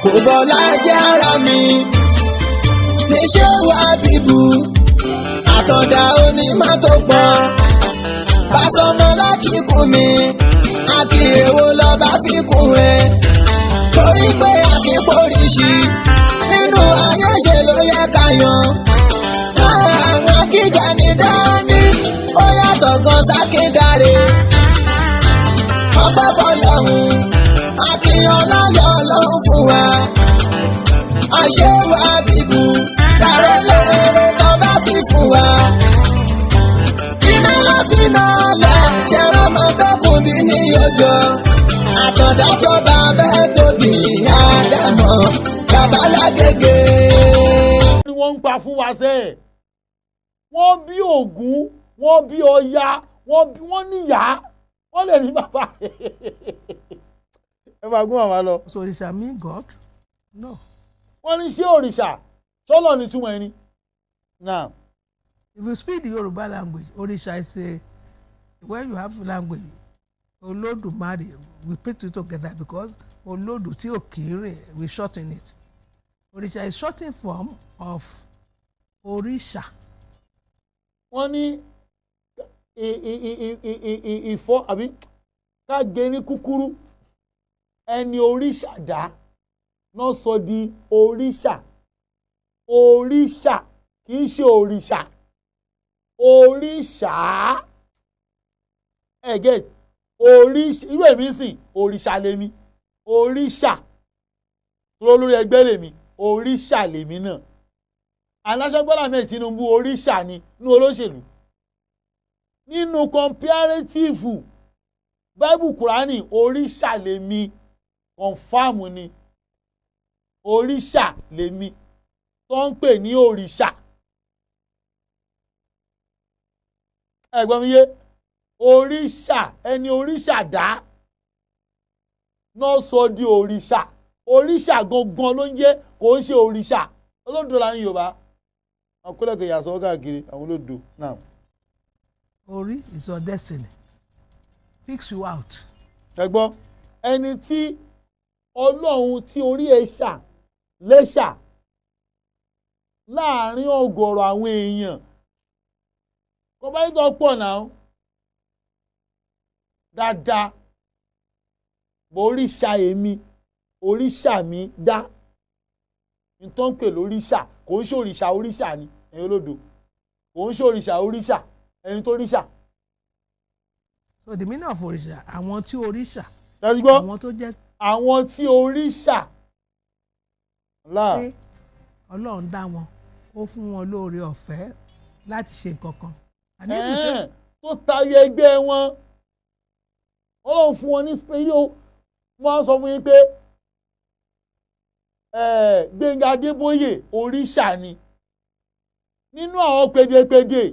kò bọ́lá jẹ́ ara mi níṣẹ́ wà bíbù àtọ̀dá onímọ̀ tó pọ̀ Pasuma láti kún mi àti èwo lọ́ba fi kún rẹ̀ torí pé àkíkóríṣi nínú ayé ṣe ló yẹ ká yan àwọn akíjà ní dání ó yàtọ̀ gan sákídáre ọpẹ́ fọ́lọ́run akíyan lọ́yọ̀ ọlọ́run fún wa àṣewà bíbù dàrẹ́ lóore tó bá fi fún wa iná ló fi máa lọ ṣẹ́rọ mọ́tòkùn bí ní ọjọ́ àtọ̀dájọ́ bàbá tóbi àdàmọ́ babalágége. ni wọ́n ń pa fún wa sẹ́ẹ̀ wọ́n bí Ògún wọ́n bí Ọya wọ́n níyà wọ́n lè ní bàbá ẹ máa gún màmá lọ. So òrìṣà mean God? No. wọ́n ní ṣé òrìṣà sọ́lọ̀ ní túmọ̀ ẹni. now If you speak the Yoruba language, òrìṣà is when you have language, Olódùmarè, we put it together because Olódù tí ò kéré, we shorten it. Òrìṣà is shortened form of Òrìṣà. wọ́n ní ìfọ́ àbí ká gé ní kúkúrú ẹni òrìṣà dá náà sọ di òrìṣà òrìṣà kì í ṣe òrìṣà òrìṣà get òrìṣà irú èmi sìn òrìṣà lèmi òrìṣà tó lórí ẹgbẹ́ lèmi òrìṣà lèmi náà aláṣẹ́gbọ́lá mẹ́rin Tinubu òrìṣà ni inú olóṣèlú nínú comparative Bible Kùránì òrìṣà lèmi kọ̀nfàmù ni òrìṣà lèmi tó ń pè ní òrìṣà ẹ̀gbọ́n mi yé òrìṣà ẹni òrìṣà dá náà sọ di òrìṣà òrìṣà gangan ló ń jẹ́ kò ń ṣe òrìṣà olódò la ń Yorùbá àwọn kólẹ́kẹ̀ yàtọ̀ káàkiri àwọn olódò náà. Orí is your destiny. Picks you out. ẹ gbọ́ ẹni tí Ọlọ́run tí orí ẹ̀ ṣà lẹ́ṣà láàrin ọ̀gọ̀rọ̀ àwọn èèyàn kọ́báyítọ́ pọ̀ náà dáadáa bó oríṣà èmi oríṣà mi dá nítorí ń pè lóríṣà kò ń ṣòrìṣà oríṣà ni ẹ̀yin olódo kò ń ṣòrìṣà oríṣà ẹni tó ríṣà. So the meaning of òrìṣà àwọn tí òrìṣà. tẹ́sígbọ́ àwọn tó jẹ́. àwọn tí oríṣà. pé Ọlọ́run dá wọn ó fún wọn lóore ọ̀fẹ́ láti ṣe nǹkan kan. tó tayọ ẹgbẹ́ wọn Ọlọ́run fún wọn ní spẹ́yìí wọ́n sọ fún yín pé Gbẹ́ngà Adébóyè òrìṣà ni nínú àwọn pèdèpèdè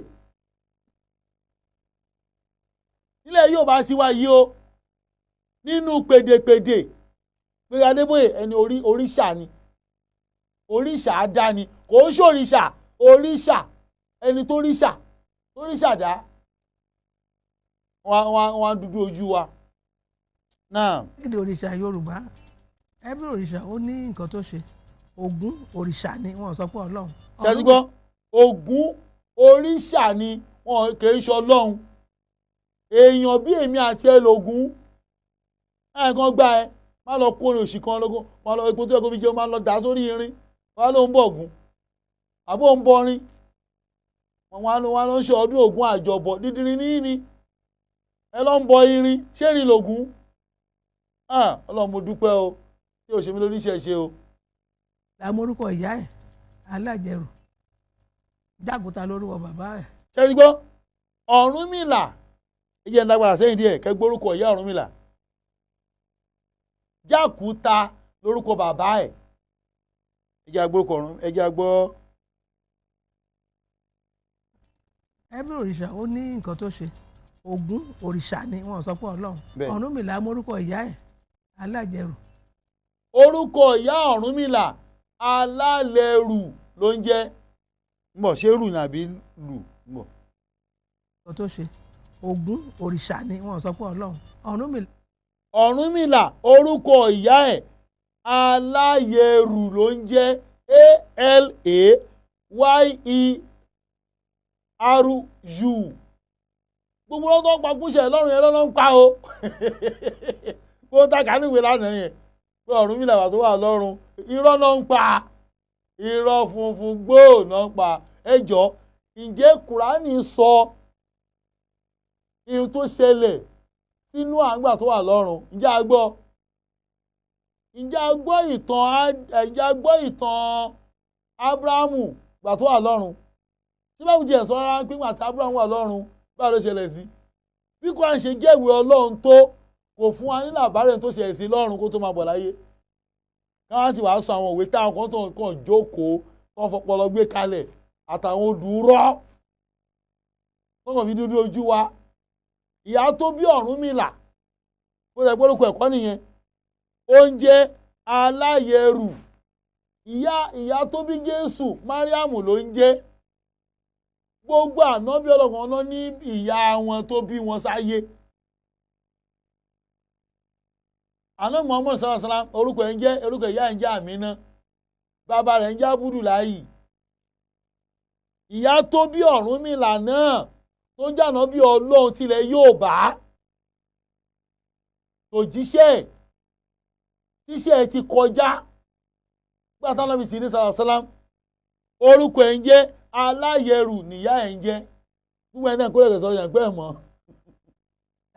nílẹ̀ Yorùbá sí wa yìí o nínú pèdèpèdè Gbẹ́ngà Adébóyè ẹni òrìṣà ni òrìṣà dá ni kò ń ṣòrìṣà òrìṣà ẹni tó ríṣà dá wọn dúdú ojú wa náà. kéde òrìṣà Yorùbá ẹbí òrìṣà ó ní nǹkan tó ṣe Ògún òrìṣà ni wọn sọ pé Ọlọ́run. ṣáàtì gbọ́ Ògún òrìṣà ni wọn kì í ṣe Ọlọ́run èèyàn bí èmi àti ẹ lògún ẹ̀ẹ̀kan gbá ẹ má lọ kórè òṣì kan lọ́gọ́ má lọ epo tó yẹ kó fi jẹun má lọ dà sórí irin wọn ló ń bọ̀ Ògún àbó ń bọrin wọn ló ń ṣe ọdún Ògún àjọbọ dídírin ní ẹ lọ ń bọ irin ṣé irin lògún Ọlọ́run mo dúpẹ́ o tí ò ṣe mí lóníṣẹ́ ṣe o. làmórúkọ ìyá ẹ̀ alájẹrù jágùtà lórúkọ bàbá ẹ̀. ṣé ti gbọ́ Ọ̀rúnmìlà ìyẹn lágbára sẹ́yìn díẹ̀ kẹ́ gbórúkọ ìyá Ọ̀rúnmìlà jágùtà lórúkọ bàbá ẹ̀ ẹjẹ́ agbórúkọ ọ̀run ẹjẹ́ agbọ́. ẹbí òrìṣà ó ní nǹkan tó ṣe Ògún òrìṣà ni wọn sọ pé Ọlọ́run Ọ̀rúnmìlà mórúkọ ìyá ẹ̀ alájẹrù. orúkọ ìyá Ọ̀rúnmìlà alálẹ̀rù ló ń jẹ́ mbọ̀ ṣé rù nàbí lù mbọ̀. nǹkan tó ṣe Ògún òrìṣà ni wọn sọ pé Ọlọ́run Ọ̀rúnmìlà. Ọ̀rúnmìlà orúkọ ìyá ẹ̀ aláyẹrù ló ń jẹ́ Alayeru gbogbo wọn tó ń pa gúnṣẹ́ lọ́rùn yẹn lọ́nà ń pa o kó ta kà níwèé lánàá yẹn pé Ọ̀rúnmìlà wà tó wà lọ́rùn irọ́ náà ń pa irọ́ funfun gbòò náà ń pa ẹjọ́ ǹjẹ́ Kùránì sọ ihun tó ṣẹlẹ̀ sínú àgbà tó wà lọ́rùn ǹjẹ́ a gbọ́ ìtàn Ábúráhámù gbà tó wà lọ́rùn tí báwo tiẹ̀ sọ rárá pé gbà tí Ábúráhámù wà lọ́rùn báwo ló ṣẹlẹ̀ sí bí Kùránì ṣe jẹ́ ìwé Ọlọ́run tó kò fún wa ní làbárẹ̀ tó ṣẹlẹ̀ sí lọ́run kó tó máa bọ̀ láyé káwọn ti wàá sọ àwọn òwe táwọn kan tó kàn jókòó tó fọpọlọ gbé kalẹ̀ àtàwọn odùúrọ́ tó kàn fi dúdú ojú wa ìyá tó bí Ọ̀rúnmìlà bó ṣe gbórúkọ ẹ̀kọ́ nìyẹn oúnjẹ aláyẹrù ìyá tó bí Jésù Máríàmù ló ń jẹ́ gbogbo ànábì Ọlọ́run náà ní ìyá wọn tó bí wọn sáyé àná Muhammad sallallahu alaihi wasallam orúkọ ìyá ẹ̀ ń jẹ́ Àmínà bàbá rẹ̀ ń jẹ́ Abúdùláyì ìyá tó bí Ọ̀rúnmìlà náà tó jàná bí Ọlọ́run tilẹ̀ Yorùbá tó jíṣẹ́ tíṣẹ́ ti kọjá gbàtà Ànábì sí ní sallallahu alaihi wasallam orúkọ ẹ̀ ń jẹ́ Aláyẹrù níyà ẹ̀ ń jẹ́ gbogbo ẹ̀ náà kó lè sọ yàn pé ẹ̀ mọ́.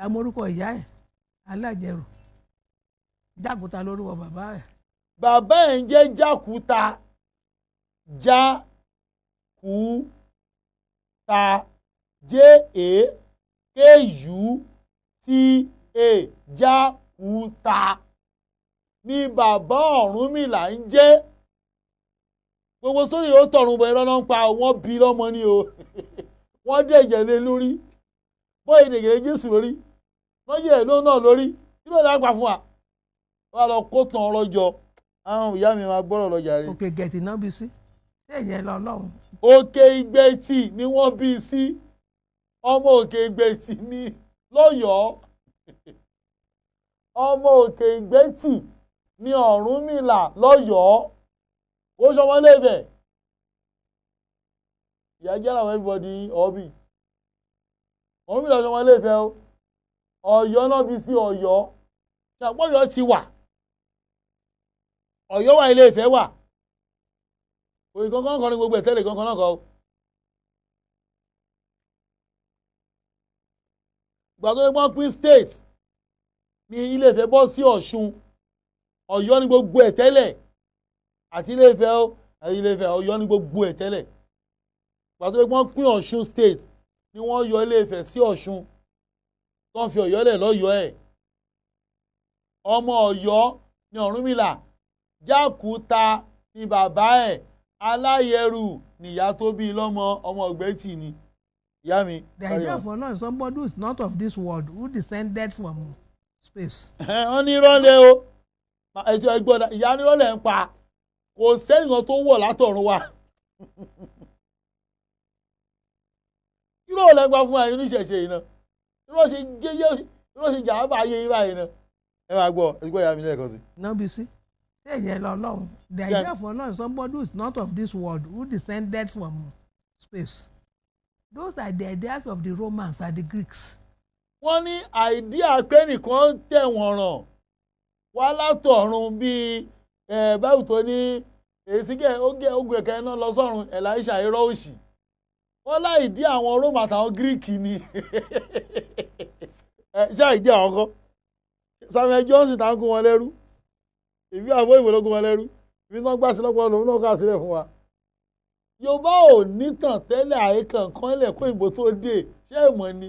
àmọ́ orúkọ ìyá ẹ̀ Alájẹrù Jákúta lórúkọ bàbá ẹ̀. bàbá ẹ̀ ń jẹ́ Jákúta Jákúta ni bàbá Ọ̀rúnmìlà ń jẹ́ gbogbo sórí yóò tọrùn bọ̀ irọ́ náà ń pa wọ́n bí lọ́mọ ni o wọ́n dẹ̀jẹ̀ lé lórí bóyá ìdègèrè Jésù lórí wọ́n yẹ̀ ló náà lórí kí ló dáa pa fún wa wọ́n lọ kó tán ọ̀rọ̀ jọ àwọn ìyá mi máa gbọ́rọ̀ lọ jàre. Òkè Ìgbẹ̀tì náà bí sí ṣé ìyẹn lọ lọ́hùn. Òkè Ìgbẹ̀tì ni wọ́n bí sí ọmọ Òkè Ìgbẹ̀tì ní lọ́yọ̀ọ́ ọmọ Òkè Ìgbẹ̀tì ní Ọ̀rúnmìlà lọ́yọ̀ọ́ ó sọmọ lẹ́fẹ̀ ìyá jẹ́ àwọn everybody ọ̀bì Ọ̀rúnmìlà sọmọ lẹ́fẹ̀ o Ọ̀yọ́ náà bí sí Ọ̀yọ́ ṣàpọ̀yọ́ ti wà Ọ̀yọ́ wà Ilé Ifẹ̀ wà òye kankan kan ní gbogbo ẹ̀tẹ́lẹ̀ kankan náà kọ́ o ìgbà tó lè gbọ́n pín state ní Ilé Ifẹ̀ bọ́ sí Ọ̀ṣun Ọ̀yọ́ ní gbogbo ẹ̀tẹ́lẹ̀ àti Ilé Ifẹ̀ Ọ̀yọ́ ní gbogbo ẹ̀tẹ́lẹ̀ ìgbà tó lè gbọ́n pín Ọ̀ṣun state ni wọ́n yọ Ilé Ifẹ̀ sí Ọ̀ṣun tó ń fi Ọ̀yọ́ lẹ̀ lọ́yọ̀ọ́ ẹ̀ ọmọ Ọ̀yọ́ ní Ọ̀rúnmìlà Jákúta ní bàbá ẹ̀ Aláyẹrù níyà tó bí lọ́mọ ọmọ Ìgbẹ̀tì ni ìyá mi. The idea for now is somebody who is not of this world who descended from space. wọ́n ní rọ́lẹ̀ o ẹ̀jọ̀ ẹgbọ́n ìyá ní rọ́lẹ̀ ń pa kò sẹ́nìkan tó wọ̀ látọ̀run wa kí ló lẹ́gbà fún àyè oníṣẹ̀ṣe yìí náà kí ló ṣe jàmbá ayé yìí báyìí náà ẹ máa gbọ́ ẹgbẹ́ ìyá mi lẹ́ẹ̀kan sí. náà bí sí ṣé ìyẹn lọ lọ́hùn. The idea for now is somebody who is not of this world who descended from space. Those are the ideas of the Romans and the Greeks. wọ́n ní àìdíà pé nìkan tẹ̀ wọ́n ràn wá látọ̀run bíi báwo tó ní èsìkẹ́ ogun ẹ̀kẹ́ náà lọ sọ́run Èlíṣà irọ́ òṣì wọ́n láìdí àwọn Róòmù àtàwọn Gíríìkì ni ṣé àìdí àwọn kan Samuel Johnson tá ń kó wọn lẹ́rú ìbí àbọ̀ ìwé ló kó wọn lẹ́rú ìbí tí wọ́n gbà sí lọ́pọ̀ lòun náà kà sílẹ̀ fún wa. Yorùbá ò nítàn tẹ́lẹ̀ àyíkàn kan ilẹ̀ kó ìbò tó dé ṣé ìmọ̀ ni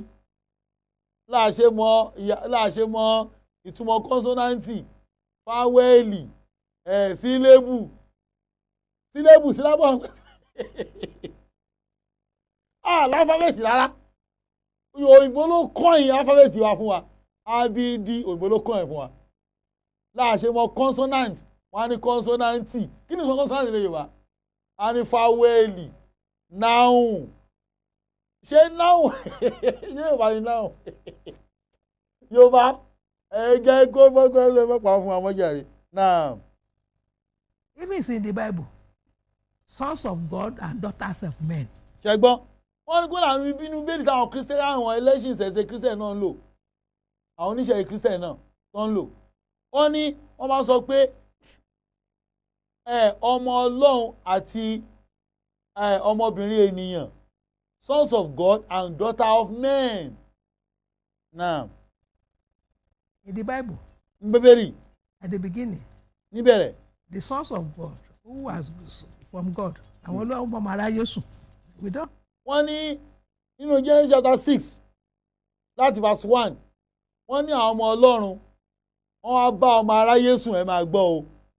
láàṣẹ mọ ìtumọ̀ kọ́nsọ́náǹtì fáwẹ́ẹ̀lì sílébù sílábọ̀ láfábẹ́ẹ̀tì rárá òyìnbó ló kọ́yìn alifábẹ́ẹ̀tì wa fún wa abd òyìnbó ló kọ́yìn fún wa láàṣẹ mọ consonant wọn á ní consonanti kí ni ìsọ consonant lè Yorùbá á ní fáwẹ́ẹ̀lì noun ṣé noun ṣé Yorùbá ní noun Yorùbá ẹ̀jẹ̀ kó gbọ́gbọ́ ẹ̀sẹ̀ mọ́pàá fún amọ́jàre náà. Even it's in the Bible. Sons of God and daughters of men. ṣẹgbọ́n wọ́n ní kó làwọn inú bẹ́ẹ̀lì táwọn christian àwọn ẹlẹ́sìn ṣẹ̀ṣẹ̀ christian náà ń lò àwọn oníṣẹ́ christian náà tó ń lò wọ́n ní wọ́n máa sọ pé ọmọ ọlọ́run àti ọmọbìnrin ènìyàn sons of God and daughter of men náà In the Bible, ń bẹ́bẹ̀rì at the beginning, níbẹ̀rẹ̀ the sons of God who was from God, àwọn olóhùn bọ́ màrá Yéṣu. We don't. wọ́n ní nínú Genesis chapter 6 láti verse 1 wọ́n ní àwọn ọmọ ọlọ́run wọ́n wá bá ọmọ aráyé sùn ẹ máa gbọ́ o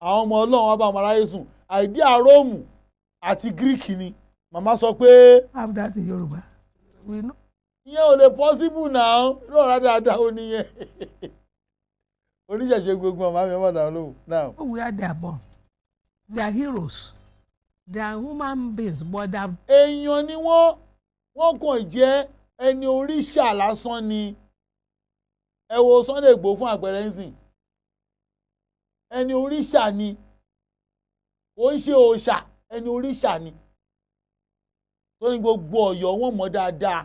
àwọn ọmọ ọlọ́run wá bá ọmọ aráyé sùn àìdíà róòmù àti gíríkì ni màmá sọ pé Have that in Yoruba. We know. ìyẹn ò lè possible náà lọ́ọ̀rá dáadáa ó níyẹn oníṣẹ̀ṣe gbogbo ọmọ mi ọmọdé lóhùn náà. Where they are born. They are heroes. They are human beings, but they have èèyàn ni wọ́n kàn jẹ́ ẹni oríṣà lásán ni ẹ wo Sunday Igboho fún àpẹẹrẹ ń sìn ẹni oríṣà ni kò ń ṣe òòṣà ẹni oríṣà ni tó ní gbogbo Ọ̀yọ́ wọn mọ̀ dáadáa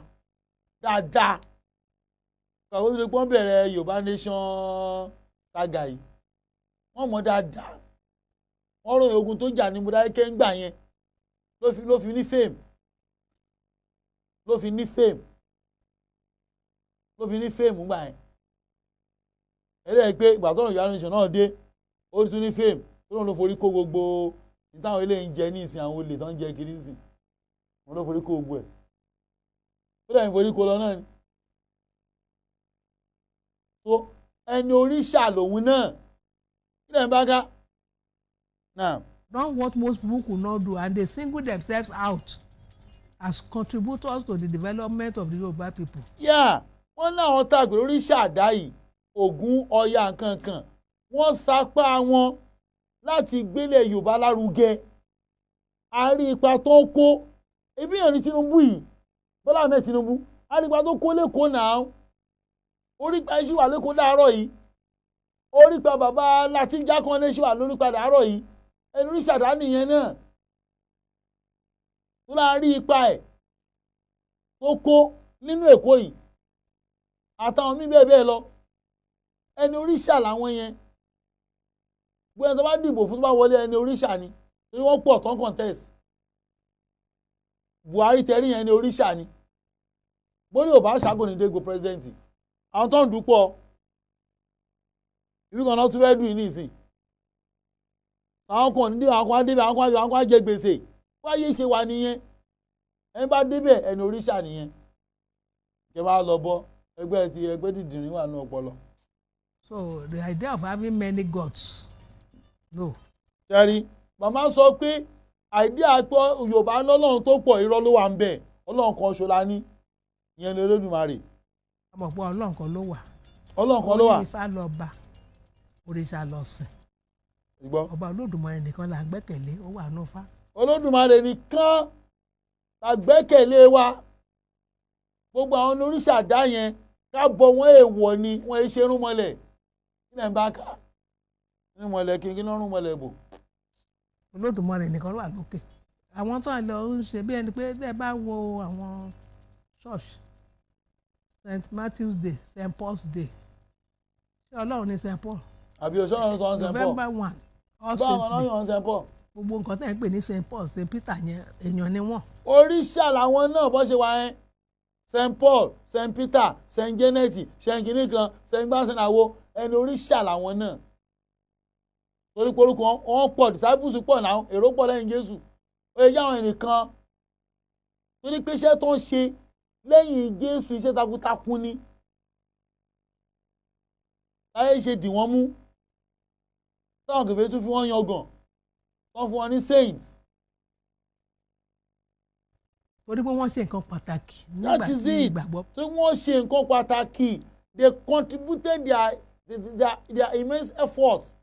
dáadáa kàwé tó lè pọ́n bẹ̀rẹ̀ Yorùbá nation saga yìí wọ́n mọ̀ dáadáa wọ́n ròyìn ogun tó jà ní Mọdákẹ́kẹ́ ń gbà yẹn ló fi ní fame ló fi ní fame gbà yẹn ẹ̀rẹ́ pé ìgbà tọ́nà Yorùbá nation náà dé ó tún ní fame tó lóun ló forí kó gbogbo ìtàwọn eléyìí ń jẹ ní ìsìn àwọn olè tó ń jẹ kiri ìsìn wọn ló forí kó gbogbo ẹ̀ ó dẹ̀ ń forí kó lọ náà ni so ẹni oríṣà lòun náà kí lẹ́yìn bá ká náà. done what most people could not do, and they single themselves out as contributors to the development of the Yoruba people. Yeah, wọ́n náà tàgbé oríṣà àdá yìí Ògún Ọya nkankan wọ́n sapá wọn láti gbélé Yorùbá lárugẹ a rí ipa tó kó ebi yàn ní Tinubu yìí Bọ́lá Ahmed Tinubu a rí ipa tó kó lẹ́kọ̀ọ́ náà orípa iṣẹ́ wà lẹ́kọ̀ọ́ dàárọ̀ yìí orípa bàbá Latin Jákàndé ṣì wà lórípa dàárọ̀ yìí ẹni oríṣà àdá nìyẹn náà tó láàárín ipa ẹ̀ tó kó nínú Èkó yìí àtàwọn míì bẹ́ẹ̀ bẹ́ẹ̀ lọ ẹni oríṣà làwọn yẹn gbọ́dọ̀ tó bá dìbò fún tó bá wọlé ẹni oríṣà ni torí wọ́n pọ̀ tán contest Buhari tẹ̀rí yẹn ẹni oríṣà ni bórí ò bá ṣàgòní dégo president àwọn tó ń dúpọ̀ ibi kan náà tún fẹ́ dùn ní ìsìn àwọn kan nídìí àwọn kan débẹ̀ àwọn kan jẹ gbèsè wáyé ṣe wà nìyẹn ẹni bá débẹ̀ ẹni oríṣà nìyẹn kẹ bá lọ bọ́ ẹgbẹ́ dìdìrín wà ní ọpọlọ. So the idea of having many gods, no. Tẹ́rí màmá sọ pé àìdíà pé Yorùbá lọ́lọ́run tó pọ̀ irọ́ ló wà ń bẹ̀ Ọlọ́run kan ṣola ní ìyẹn ní Olódùmarè. Àmọ́ pé Ọlọ́run kan ló wà. Ọlọ́run kan ló wà. Orí Ifá lọ bá òrìṣà lọ sìn. Ọba Olódùmarè nìkan là ń gbẹ́kẹ̀lé ó wà ní Ifá. Olódùmarè nìkan la gbẹ́kẹ̀lé wa gbogbo àwọn oríṣà dá yẹn ká bọ wọn èèwọ̀ ni wọn ṣe rúnmọlẹ̀ nílẹ̀ ń bá ká rúnmọlẹ̀ kí ló rúnmọlẹ̀ bò. Olódùmarè nìkan wà lókè àwọn tó ń lọ ń ṣe bí ẹni pé tẹ́ bá wo àwọn church St. Matthew's Day St. Paul's Day ṣé Ọlọ́run ní St. Paul. àbí òṣèlú sọ St. Paul November 1 All Saints Day St. Paul. gbogbo nǹkan tẹ́ ń pè ní St. Paul St. Peter yẹn èèyàn ni wọ́n. oríṣà làwọn náà bọ́ ṣe wá yẹn St. Paul St. Peter St. Janet St. kìnìkan St. gbàsánàwó ẹni oríṣà làwọn náà torí pé orúkọ wọn pọ̀ disciples pọ̀ náà èrò pọ̀ lẹ́yìn Jésù ó yẹ yáwọn ẹnìkan torí pé iṣẹ́ tó ń ṣe lẹ́yìn Jésù iṣẹ́ takuntakun ni láyé ṣe dì wọ́n mú táwọn kẹfẹ́ tún fi wọ́n yangàn wọ́n fún wọn ní saints. torí pé wọ́n ṣe nǹkan pàtàkì that is it torí wọ́n ṣe nǹkan pàtàkì they contributed their immense efforts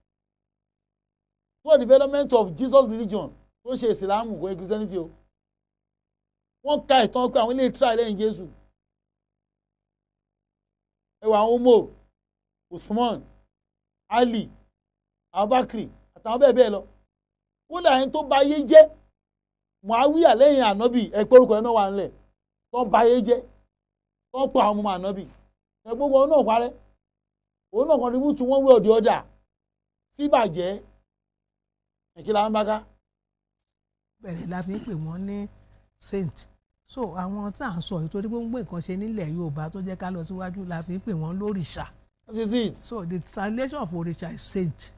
to the development of Jesus religion tó ṣe ìsìlámù kò yẹ Christianity o wọ́n ka ìtàn pé àwọn ilé tíra lẹ́yìn Jésù ẹwà àwọn Umar Usman Ali Abubakar àtàwọn bẹ́ẹ̀ bẹ́ẹ̀ lọ kódà ẹni tó ba ayé jẹ́ Muawiya lẹ́yìn ànábì ẹ̀pẹ́ orúkọ ẹ̀ náà wà nílẹ̀ tó ba ayé jẹ́ tó pa àwọn ọmọ ànábì ẹ̀pẹ́ wọn náà parẹ́ òun náà contribute one way or the other síbàjẹ́ ẹ̀kílà ń bá ká. bẹ̀rẹ̀ la fi ń pè wọ́n ní saint so àwọn tá à ń sọ yìí torí pé ń gbé nǹkan ṣe nílẹ̀ Yorùbá tó jẹ́ ká lọ síwájú la fi ń pè wọ́n lórìṣà. That is it. So the translation of òrìṣà is saint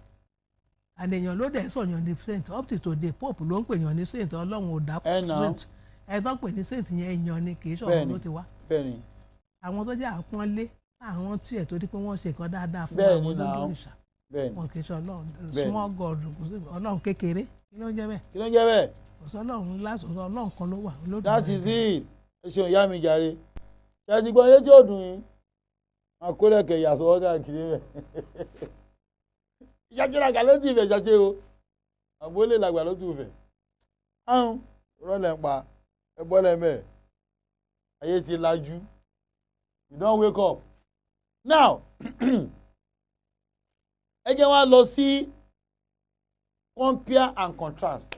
and èèyàn ló dẹ̀ sọ̀yàn ní saint up to today pope ló ń pè yàn ní saint Ọlọ́run ò dá saint ẹ̀dán pè ní saint yẹn èèyàn ni kì í ṣọ̀rọ̀ ló ti wá. bẹ́ẹ̀ni. àwọn tó jẹ́ àpọ́nlé àwọn tiẹ̀ torí pé wọ́n ṣe nǹkan dáadáa fún bẹ́ẹ̀ni àwọn olórìṣà wọn kì í ṣe Ọlọ́run small god Ọlọ́run kékeré kí ló ń jẹ́ bẹ́ẹ̀. kí ló ń jẹ́ bẹ́ẹ̀. kò sọ Ọlọ́run lásán Ọlọ́run kan ló wà. that is it. ẹ ṣeun ìyá mi jàre ṣe ti gbọ́ ilé tí ò dùn yín máa kó lẹ́kẹ̀ ìyàsọ́ káàkiri rẹ̀ ìṣàkíyàkà ló ti fẹ̀ ṣàṣe o àbólé làgbà ló ti fẹ̀ áhùn rọ́lẹ̀ ń pa ẹ bọ́lẹ̀ mẹ́ẹ̀ ayé ti lajú you don wake up now ẹ jẹ́ wá lọ sí compare and contrast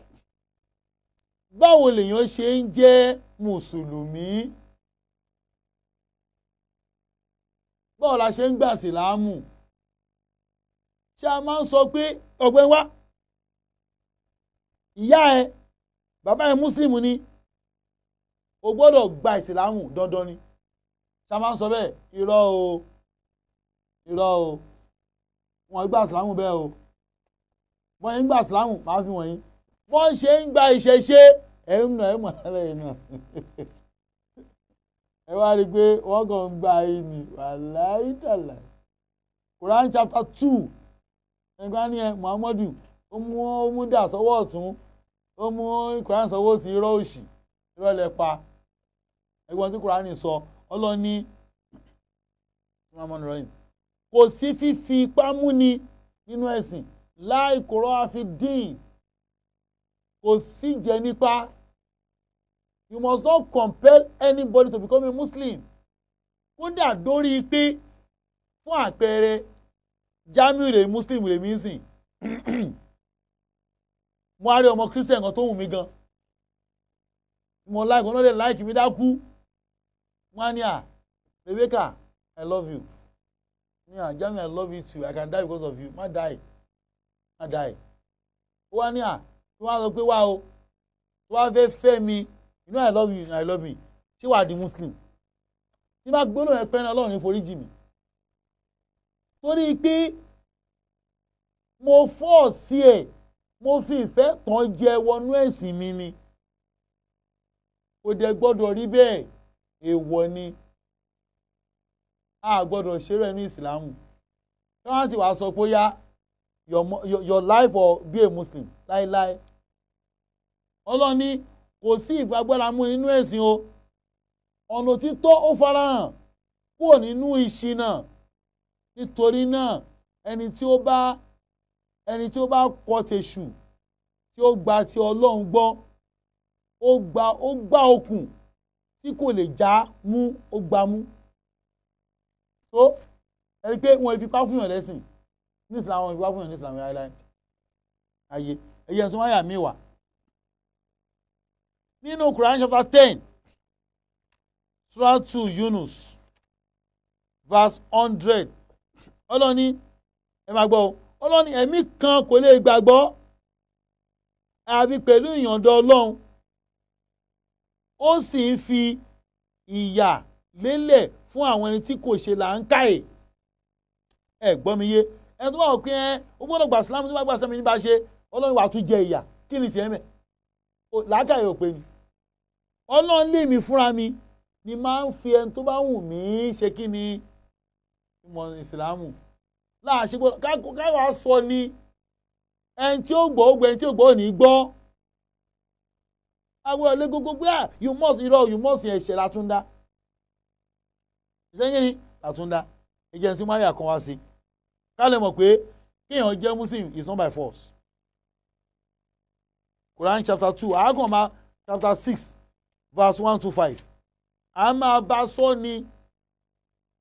báwo lèèyàn ṣe ń jẹ́ mùsùlùmí báwo la ṣe ń gbà síláàmù ṣé a máa ń sọ pé ọ̀gbẹ́ wá ìyá ẹ bàbá ẹ mùsùlùmí ni o gbọ́dọ̀ gba ìsìláàmù dandan ni ṣé a máa ń sọ bẹ́ẹ̀ irọ́ o wọ́n gba ìsìláàmù bẹ́ẹ̀ o wọ́n ń gba ìsìláàmù máa fi wọ̀nyí wọ́n ṣe ń gba ìṣẹ̀ṣe ẹ̀ ń nà ẹ̀ mọ̀ lálẹ́ yìí náà ẹ wá rí i pé wọ́n kàn ń gba ayé ni wàláhì tàláhì Quran chapter 2 ẹgbẹ́ ni ẹ Muhammadu ó mú dà sọ́wọ́ ọ̀tún ó mú Quran sọ́wọ́ sí irọ́ òsì irọ́ lẹ pa ẹgbọ́n tí Quran sọ ọlọ́ni kò sí fífi ipá múni nínú ẹ̀sìn láì kòró àfi dín kò sí jẹ nípa. You must not compel anybody to become a Muslim. Kódà dórí pé fún àpẹẹrẹ Jamiu rè Muslim rè mí sìn. Mo á rí ọmọ Christian kan tó wù mí gan. Mo like ọ̀nà dẹ̀ like mi dákú. Wọ́n á ní Rebecca, I love you. Ní Jamiu, I love you too. I can die because of you. Má die. Ó wá ní tí wọ́n á sọ pé wá o, tí wọ́n á fẹ́ mi. You know I love you, I love me. Ṣé wàá di Muslim? Tí bá gbólóhùn ẹ pẹ́ náà Ọlọ́run ní foríjì mi. Torí pé mo fọ́ sí ẹ̀, mo fi ìfẹ́ tán jẹ wọnú ẹ̀sìn mi ni. Kò dẹ̀ gbọ́dọ̀ rí bẹ́ẹ̀, èèwọ̀ ni. A gbọ́dọ̀ ṣeré ní Ìsìlámù. Tí wọ́n ti wá sọ pé yá your life or be a Muslim láéláé. Ọlọ́run ní kò sí ìfagbára mú nínú ẹ̀sìn o ọ̀nà títọ́ ó farahàn kúrò nínú ìṣìnà nítorí náà ẹni tí ó bá kọ̀ tèṣù tí ó gba ti Ọlọ́run gbọ́ ó gbá okùn tí kò lè já mú ó gbá mú tó ẹni pé wọn ìfipá fún yàn lẹ́sìn ní Islam wọn ìfipá fún yàn ní Islam láéláé ayé ẹ̀yẹ tó wáyà mí wà. Nínú Quran chapter 10 Surah 2 Yunus verse 100 ọlọ́ni ẹ máa gbọ́ ọlọ́ni ẹ̀mí kan kò lè gbàgbọ́ àbí pẹ̀lú ìyọ̀ǹda Ọlọ́run ó sì ń fi ìyà lélẹ̀ fún àwọn ẹni tí kò ṣe làákàyè ẹ gbọ́ mi yé ẹni tó bá wọ̀ pé ó gbọ́dọ̀ gbà sílámù tó bá gbà sílámù ní bá ṣe Ọlọ́run wà tún jẹ ìyà kí ni tiẹ̀ mẹ́ làákàyè ò pé ni Ọlọ́run lé mi fúnra mi ni máa ń fi ẹni tó bá wù mí ṣe kí ni ìmọ̀ ìsìlámù láàṣẹ gbọ́dọ̀ káwá sọ ni ẹni tí ó gbọ́ ó gbọ́ ẹni tí ó gbọ́ ò ní gbọ́ àwọn ọ̀lẹ́ gbogbo pé you must ẹ̀ṣẹ̀ látúndá ìṣẹ́yìn ni látúndá ìjẹun tí máyà kan wá sí ká lè mọ̀ pé kéèyàn jẹ́ Muslim is not by force. Quran chapter 2 àákànmá chapter 6 verse 1 to 5 a máa bá sọ ni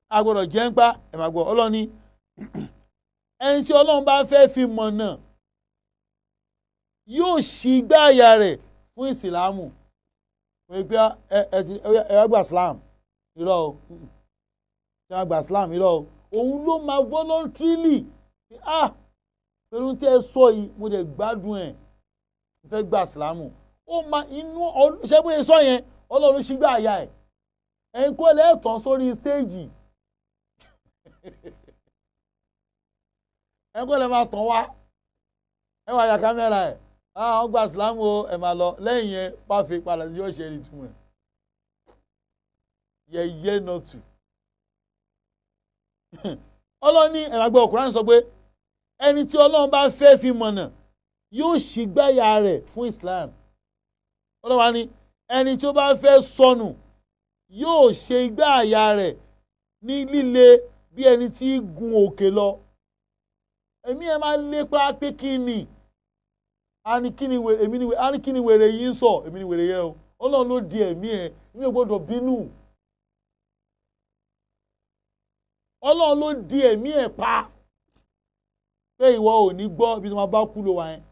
a gbọ́dọ̀ jẹ́ ń pa ẹ̀ máa gbọ́ Ọlọ́ni ẹni tí Ọlọ́run bá fẹ́ fi mọ̀nà yóò ṣí igbá àyà rẹ̀ fún ìsìlámù wọ́n pé ẹ wá gba Islam irọ́ o ẹ wá gba Islam irọ́ o òun ló máa voluntarily pẹ̀lú tí ẹ sọ yìí mo dẹ̀ gbádùn ẹ̀ mo fẹ́ gba Islam ó máa inú ṣé bóyá sọ yẹn Ọlọ́run ṣí igbá àyà ẹ̀ ẹ̀yin kó lẹ́ẹ̀tàn sórí stéèjì ẹ̀yin kó lẹ́ẹ̀ máa tàn wá ẹ wá ya kámẹ́rà ẹ̀ àwọn gba ìsìlámù o ẹ̀ máa lọ lẹ́yìn yẹn pàfẹ́ padà sí ọ̀ṣẹ́ rí túmọ̀ ẹ̀ yẹyẹ nọ̀tù Ọlọ́run ní ẹ̀rọ àgbẹ̀ Kùránì sọ pé ẹni tí Ọlọ́run bá fẹ́ fi mọ̀nà yóò ṣí gbáyà rẹ̀ fún Islam Ọlọ́run wá ní ẹni tí ó bá fẹ́ sọnù yóò ṣe igbá àyà rẹ̀ ní líle bí ẹni tí gun òkè lọ èmi ẹ máa lépa pé kí ni a ní kí ni wèrè èmi ni wèrè a ní kí ni wèrè yìí ń sọ èmi ni wèrè yẹ o Ọlọ́run ló di ẹ̀mí ẹ̀ mi ò gbọ́dọ̀ bínú Ọlọ́run ló di ẹ̀mí ẹ̀ pa pé ìwọ ò ní gbọ́ ibi tí wọ́n bá kú ló wà yẹn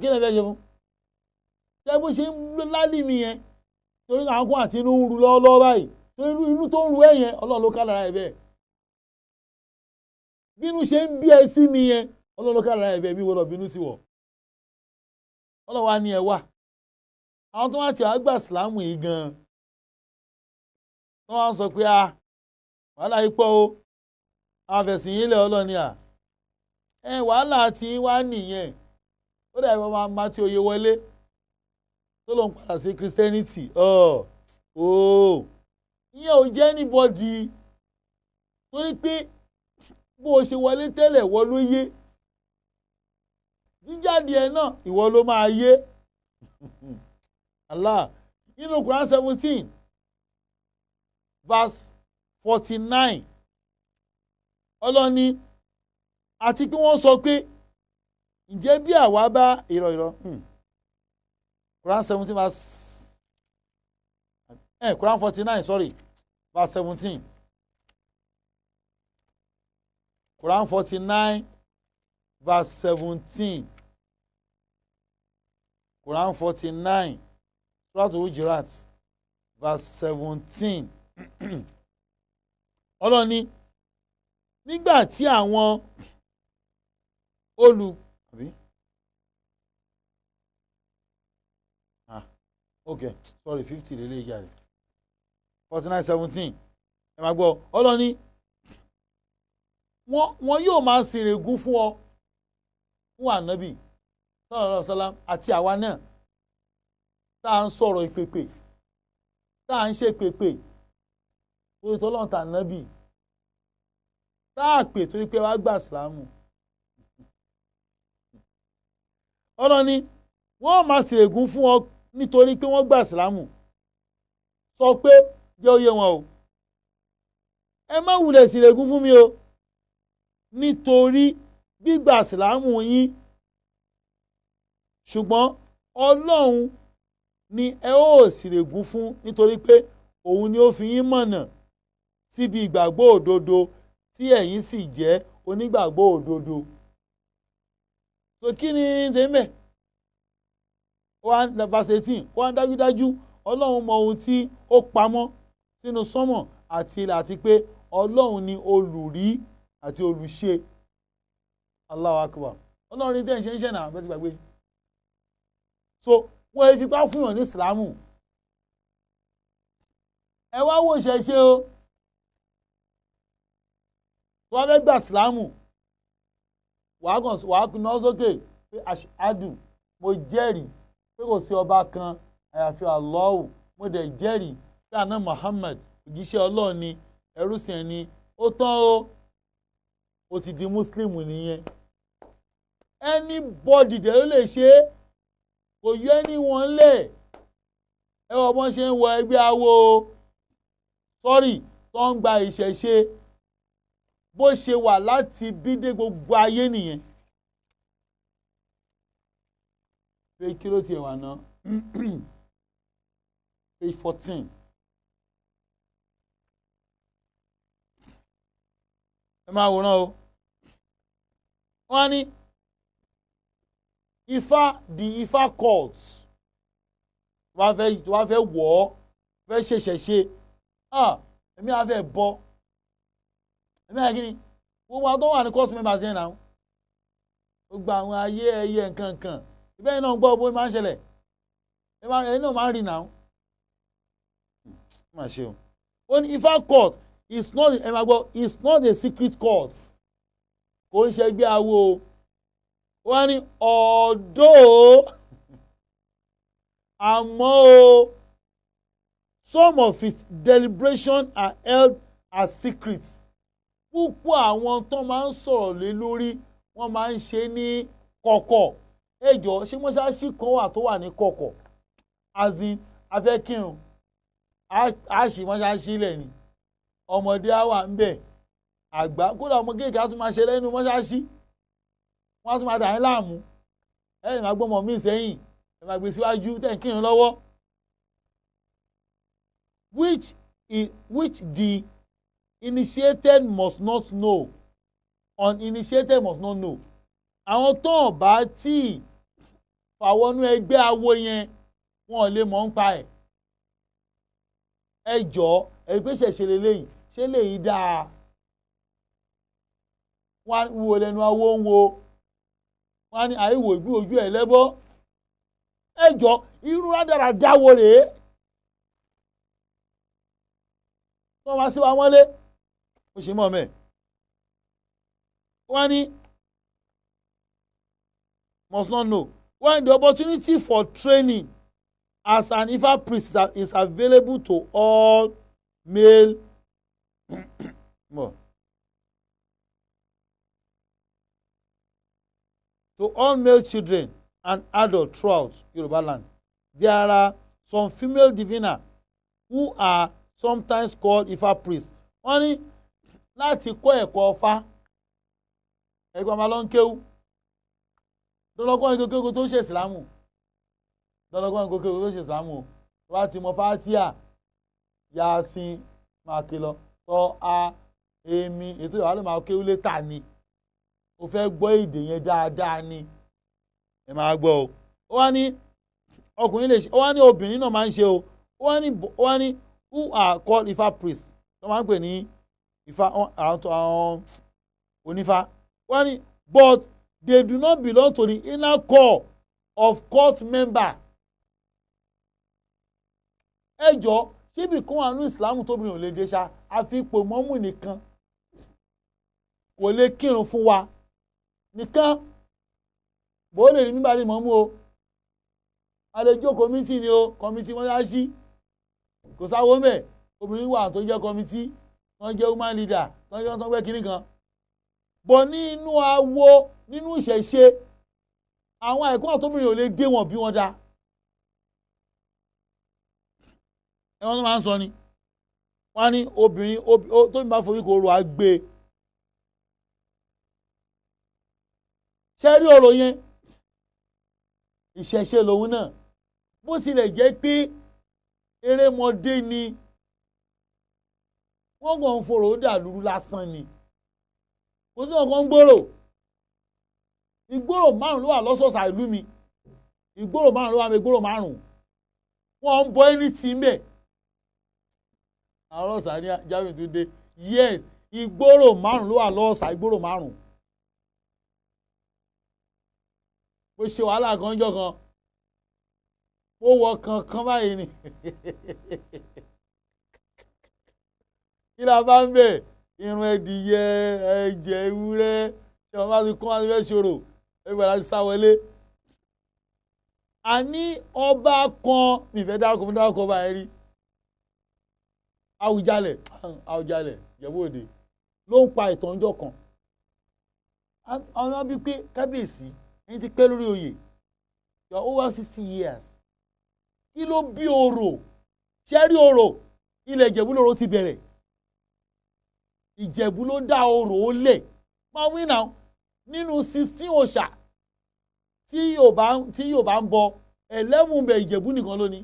kí ni ẹ fẹ́ ṣe fún ṣé bó ṣe ń lálì mi yẹn torí àwọn kan àti inú ń ru lọ́wọ́lọ́wọ́ báyìí torí inú tó ń ru ẹ̀ yẹn Ọlọ́run ló ká lára ẹ̀ bẹ́ẹ̀ bínú ṣe ń bí ẹ sí mi yẹn Ọlọ́run ló ká lára ẹ̀ bẹ́ẹ̀ mi wọ́n bínú sí wọ̀ Ọlọ́run wa ni ẹ wà àwọn tó wá ti àgbà sílámù yìí gan-an wọ́n wá sọ pé wàhálà yìí pọ̀ o àfẹ̀sìn yìí lẹ̀ Ọlọ́run ni wàhálà tí wá nìyẹn ó dà ìwọ́n máa ti òye wọlé tó ló ń padà sí Christianity ìyẹn ò jẹ́ anybody torí pé bó o ṣe wọlé tẹ́lẹ̀ wọ́n ló yé jíjáde ẹ̀ náà ìwọ ló máa yé Allah nínú Quran 17 verse 49 ọlọ́ni àti kí wọ́n sọ pé ǹjẹ́ bí àwa bá ìrọ̀ Quran 17 verse Quran 49 sorry verse 17 Quran 49 verse 17 Quran 49 Surah Al-Hujurat verse 17 ọlọ́ni nígbà tí àwọn okay sorry 50 lè ìjà rẹ̀ 49:17 ẹ máa gbọ́ ọlọ́ni wọ́n yóò máa ṣèrègùn fún ọ fún ànábì sallallahu alaihi wasallam àti àwa náà tá à ń sọ̀rọ̀ ìpèpè tá à ń ṣe pèpè torí tọ́lọ́run tà nábì tá à pè torí pé wàá gbà sílámù ọlọ́ni wọ́n máa ṣèrègùn fún ọ nítorí pé wọ́n gbà sílámù sọ pé jẹ́ òye wọn o ẹ má wulẹ̀ ṣèrègùn fún mi o nítorí gbígbà sílámù yín ṣùgbọ́n Ọlọ́run ni ẹ ó ṣèrègùn fún nítorí pé òun ni ó fi yín mọ̀nà síbi ìgbàgbọ́ òdodo tí ẹ̀yin sì jẹ́ onígbàgbọ́ òdodo. So kí ni tèmẹ̀? verse 18 wọ́n dájúdájú Ọlọ́run mọ ohun tí ó pamọ́ sínú sánmọ̀ àti ilẹ̀ àti pé Ọlọ́run ni olùrí àti olùṣe. Allahu Akbar. Ọlọ́run ní tẹ́ ń ṣe náà bẹ́ẹ̀ ti gbàgbé. So wọ́n ẹ fipá fún yàn ní ìsìlámù. Ẹ wá wò ṣẹ̀ṣẹ̀ o. Wọ́n fẹ́ gbà ìsìlámù. Wàá kùnà sókè pé àṣàdù mo jẹ́rìí pé kò sí ọba kan àyàfi Allahu mo dẹ̀ jẹ́rìí pé àná Muhammad òjíṣẹ́ Ọlọ́run ni ẹrúsìn ẹni ó tán o. Ó ti di Muslim nìyẹn. Anybody dẹ̀ ló lè ṣe é kò yọ anyone lẹ̀ ẹ wọ́n bọ́n ṣe ń wọ ẹgbẹ́ awo sọ́rí tó ń gba ìṣẹ̀ṣe bó ṣe wà láti bídé gbogbo ayé nìyẹn. pé kí ló tiẹ̀ wà náà page 14 ẹ máa wòran o wọ́n ní the Ifá cult wọ́n fẹ́ wọ̀ ọ́ fẹ́ ṣèṣẹ̀ṣe èmi á fẹ́ bọ́ èmi á kí ni gbogbo àwọn tó wà ní court members yẹn náà gbogbo àwọn ayé ẹyẹ nǹkan kan ìbẹ́ẹ̀ náà gbọ́ bó máa ń ṣẹlẹ̀ ẹ̀yin náà máa ń rí náà má ṣe o ó ní Ifá court is not ẹ máa gbọ́ is not a secret court kò ń ṣe ẹgbẹ́ awo wọ́n ní ọ̀dọ́ àmọ́ o some of its deliberations are held as secret púpọ̀ àwọn tó máa ń sọ̀rọ̀ lé lórí wọ́n máa ń ṣe ní kọ̀kọ̀ ẹjọ́ ṣé mọ́ṣáláṣí kan wà tó wà ní kọ̀kọ̀ azin afẹ́kírun a ṣì mọ́ṣáláṣí lẹ̀ ni ọmọdé á wà ń bẹ̀ àgbà kódà ọmọ kéèké á tún máa ṣe lẹ́nu mọ́ṣáláṣí wọ́n á tún máa dà yín láàmú ẹ̀yìn máa gbọ́mọ míì sẹ́yìn ẹ̀ máa gbé síwájú tẹ̀ ń kírun lọ́wọ́ which the initiated must not know uninitiated must not know àwọn tó ń bá tí fàwọnú ẹgbẹ́ awo yẹn wọn ò lè mọ̀ ń pa ẹ̀ ẹ jọ̀ọ́ ẹ̀rí pé ṣẹ̀ṣẹ̀ lélẹ́yìn ṣé lèyí dáa wọ́n wo lẹ́nu awo ń wo wọ́n ní àìwò ìgbé ojú ẹ̀ lẹ́bọ́ ẹ jọ̀ọ́ irú rádaràda wo rèé wọ́n wá sí wa mọ́lé ó ṣe mọ́ mẹ́ wọ́n ní must not know when the opportunity for training as an Ifa priest is available to all male to all male children and adults throughout Yoruba land. There are some female diviner who are sometimes called Ifa priests. Wọ́n ní láti kọ́ ẹ̀kọ́ Ifá ẹ̀kọ́ ọmọ lọ́nkéwú dọ́lọ́gbọ́n ní kékeré tó ṣe ìsìlámù dọ́lọ́gbọ́n ní kékeré tó ṣe ìsìlámù wá ti mọ Fátíà Yasin máa ké lọ tọ́ a èmi ètò ìwà ló máa kéwú létà ni o fẹ́ gbọ́ èdè yẹn dáadáa ni ẹ máa gbọ́ o ó wá ní ọkùnrin lè ṣe ó wá ní obìnrin náà máa ń ṣe o ó wá ní who are called Ifa priests tó máa ń pè ní Ifá àwọn onífá wọ́n ní but they do not belong to the inner core of court member. ẹ jọ síbi kan wà ní ìsìlámù tóbìnrin ò lè dé ṣá àfi ipò mọ́mù nìkan kò lè kírun fún wa nìkan bó lè rí mímbàrí mọ́mù o àlejò kọ́mítì ni o kọ́mítì wọ́n yá sí kò sáwọ́ mẹ́ obìnrin wà tó jẹ́ kọ́mítì wọ́n jẹ́ woman leader wọ́n jẹ́ tó gbẹ́ kiri kan bọ̀ nínú awo nínú ìṣẹ̀ṣe àwọn ẹ̀kọ́ àtọ́bìnrin ò lè dé wọn bí wọ́n dá ẹ̀wọ̀n tó máa ń sọ ni wọ́n á ní obìnrin tó ń bá forí kò rò á gbé ṣe rí ọ̀rọ̀ yẹn ìṣẹ̀ṣe lòun náà bó tilẹ̀ jẹ́ pé erémọdé ni wọ́n kàn ń forò dàlúrú lásán ni kò sí ọ̀kan ń gbòòrò ìgbòòrò márùn ló wà lọ́sọ̀ọ̀sà ìlú mi ìgbòòrò márùn ló wà ní ìgbòòrò márùn wọ́n ń bọ́ ẹni tì í mbẹ̀ àwọn ọ̀sà ní Jamiu Tunde yes ìgbòòrò márùn ló wà lọ́sà ìgbòòrò márùn mo ṣe wàhálà kan jọ kan ó wọ kankan báyìí ni kí la bá ń bẹ̀ irun ẹdìyẹ ẹ̀jẹ̀ ewúrẹ́ ṣé wọn bá ti kọ́ wọn fẹ́ ṣòro ẹgbẹ́ láti sá wọlé. a ní ọba kan nífẹ̀ẹ́ dárúkọ ọba yẹn rí Àwùjalẹ̀ Ìjẹ̀bú Òde ló ń pa ìtànjọ́ kan àwọn bíi pé kábíyèsí ẹni tí pẹ́ lórí oyè you are over 60 years kí ló bí orò ṣé rí orò ilẹ̀ Ìjẹ̀bú lóró ti bẹ̀rẹ̀ Ìjẹ̀bú ló dá orò ó lẹ̀ máa wí náà nínú 16 òòṣà tí Yorùbá ń bọ 11 bẹ̀ Ìjẹ̀bú nìkan ló ní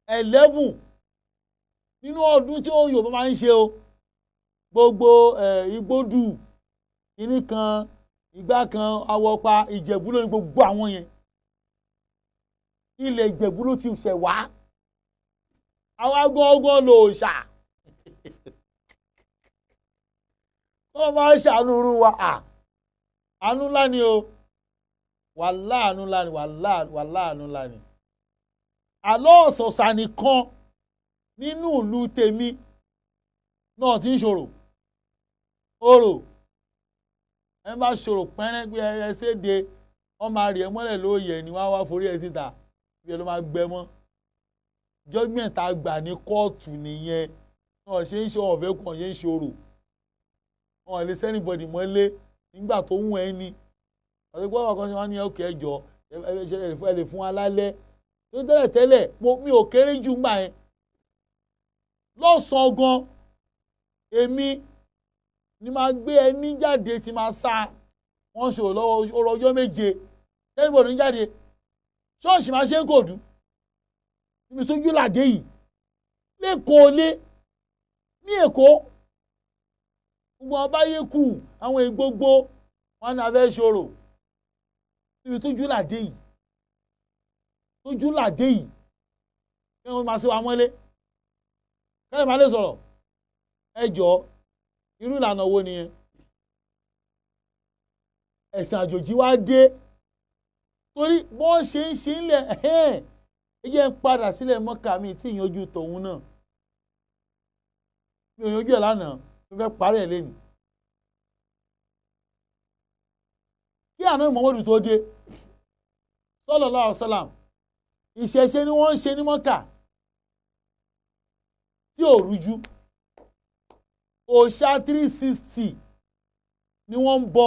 11 nínú ọdún tí Yorùbá máa ń ṣe o gbogbo Igbódù kìíní kan ìgbà kan awọpa Ìjẹ̀bú ló ní gbogbo àwọn yẹn ilẹ̀ Ìjẹ̀bú ló ti ṣẹ̀ wá àwa gángan lò ṣà wọ́n máa ń ṣàánú irú wa àánú ńlá ni o wàhálà àánú ńlá ni wàhálà àánú ńlá ni àlọ́ ọ̀sọ̀ọ̀sà nìkan nínú ìlú tèmi náà ti ń ṣòro orò ẹ bá ṣòro pẹ́rẹ́ pé ẹ ṣéde wọ́n máa rí ẹ mọ́lẹ̀ lóye ni wọ́n á wá forí ẹ síta bí ẹ ló máa gbẹ mọ́ judgement tá a gbà ní kóòtù nìyẹn náà ṣe ń ṣe ọ̀fẹ́ kan ṣe ń ṣòro wọn lè sẹ́nìbọ̀dì mọ́lé nígbà tó wù ẹ́ ni àti pé ọkọ̀ ṣe wọ́n ní ọkọ̀ ẹjọ́ ẹ lè fún alálẹ́ tó tẹ́lẹ̀ mi ò kéré jù gbà yẹn lọ́sàn-án gan èmi ni máa gbé ẹni jáde tí máa sá wọ́n ṣòro lọ́wọ́ ọjọ́ méje sẹ́nìbọ̀dì ń jáde ṣọ́ọ̀ṣì máa ṣe ń kòdú níbi tó jú làdé yìí lẹ́kọ̀ọ́ lé ní Èkó gbogbo ọba yé kù àwọn ìgbogbo wọn náà fẹ́ ṣòro níbi tó jú làdé yìí kí wọ́n máa ṣe wa mọ́lé kẹ́lẹ́ máa lè sọ̀rọ̀ ẹ jọ̀ọ́ irú ìlànà wo nìyẹn ẹ̀sìn àjòjì wá dé torí bọ́n ṣe ń ṣe ń lẹ̀ ẹ jẹ́ ń padà sílẹ̀ Mọ́kà mi tí ìyanjú tòun náà mi ò yanjú ẹ̀ lánàá mo fẹ́ parí ẹ̀ lẹ́nu kí àná Muhammadu tó dé sallallahu alaihi wasallam ìṣẹ̀ṣe ni wọ́n ń ṣe ní Mọ́kà tí ò rújú òòṣà 360 ni wọ́n ń bọ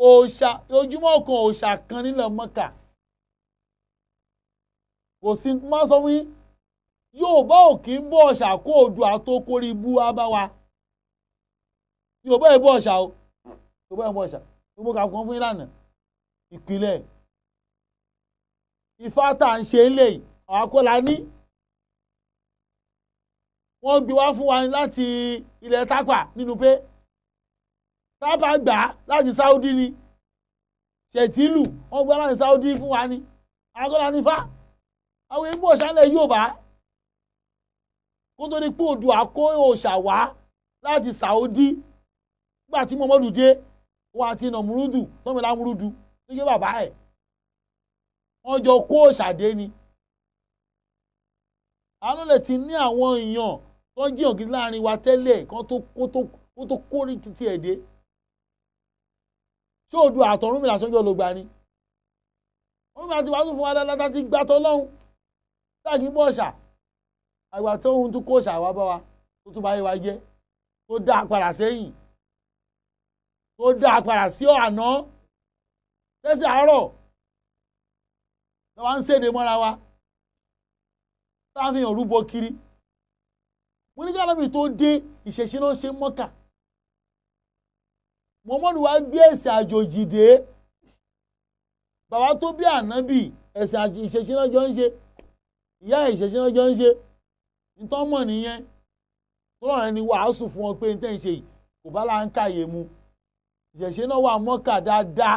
òòṣà ojúmọ́ kan òòṣà kan nílẹ̀ Mọ́kà kò sí má sọ fún yín Yorùbá ò kí ń bọ òòṣà kó odò àtòkórí ibú wá bá wa Yorùbá ò bọ òòṣà o Yorùbá ò bọ òòṣà gbogbo kà fún yín lánàá ìpìlẹ̀ Ifá tá à ń ṣe ń lè àwọn akọ́lá ní wọ́n gbé wá fún wa láti ilẹ̀ Tápà nínú pé Tápà gbà láti Saudi ni Ṣẹ̀tìlù wọ́n gbé láti Saudi fún wa ni akọ́lá ní Ifá àwọn ìgbò òṣàlẹ̀ Yorùbá kó tó ní pé odò àkó òòṣà wá láti Saudi nígbà tí Muhammadu dé wọn àti Nàmúrúdù tọ́mìlá múrúdù tó jẹ́ bàbá ẹ̀ wọ́n jọ kó òòṣà dé ni àwọn lè ti ní àwọn èèyàn tó ń jiyàn gidi láàrin wa tẹ́lẹ̀ kó tó kórè ti ẹ̀ dé ṣé odò àtọ̀run mi làṣọjọ́ ló gbà ni wọ́n mi àti wàásù fún wa dáadáa ti gbà tọ́lọ́hún láti bọ́ ọ̀ṣà àgbà tó ń tún kó ọ̀ṣà wá bá wa tó tún bá yé wa jẹ́ tó dá a padà sẹ́yìn tó dá a padà sí àná tẹ́sí àárọ̀ tó wá ń ṣèdè mọ́ra wa táwọn fi hàn rúbọ kiri mo ní káàdọ́bì tó dé ìṣẹ̀ṣe náà ṣe Mọ́kà Muhammadu wá gbé ẹ̀sìn àjòjì dé bàbá tó bí ànábì ẹ̀sìn ìṣẹ̀ṣe náà jọ ń ṣe ìyá ìṣẹ̀ṣe náà jọ ń ṣe ntọ́mọ̀ nìyẹn tó rọrùn ni wàásù fún wọn pé n tẹ́ ń ṣe yìí kò bá láǹkàyè mu ìṣẹ̀ṣe náà wà Mọ́kà dáadáa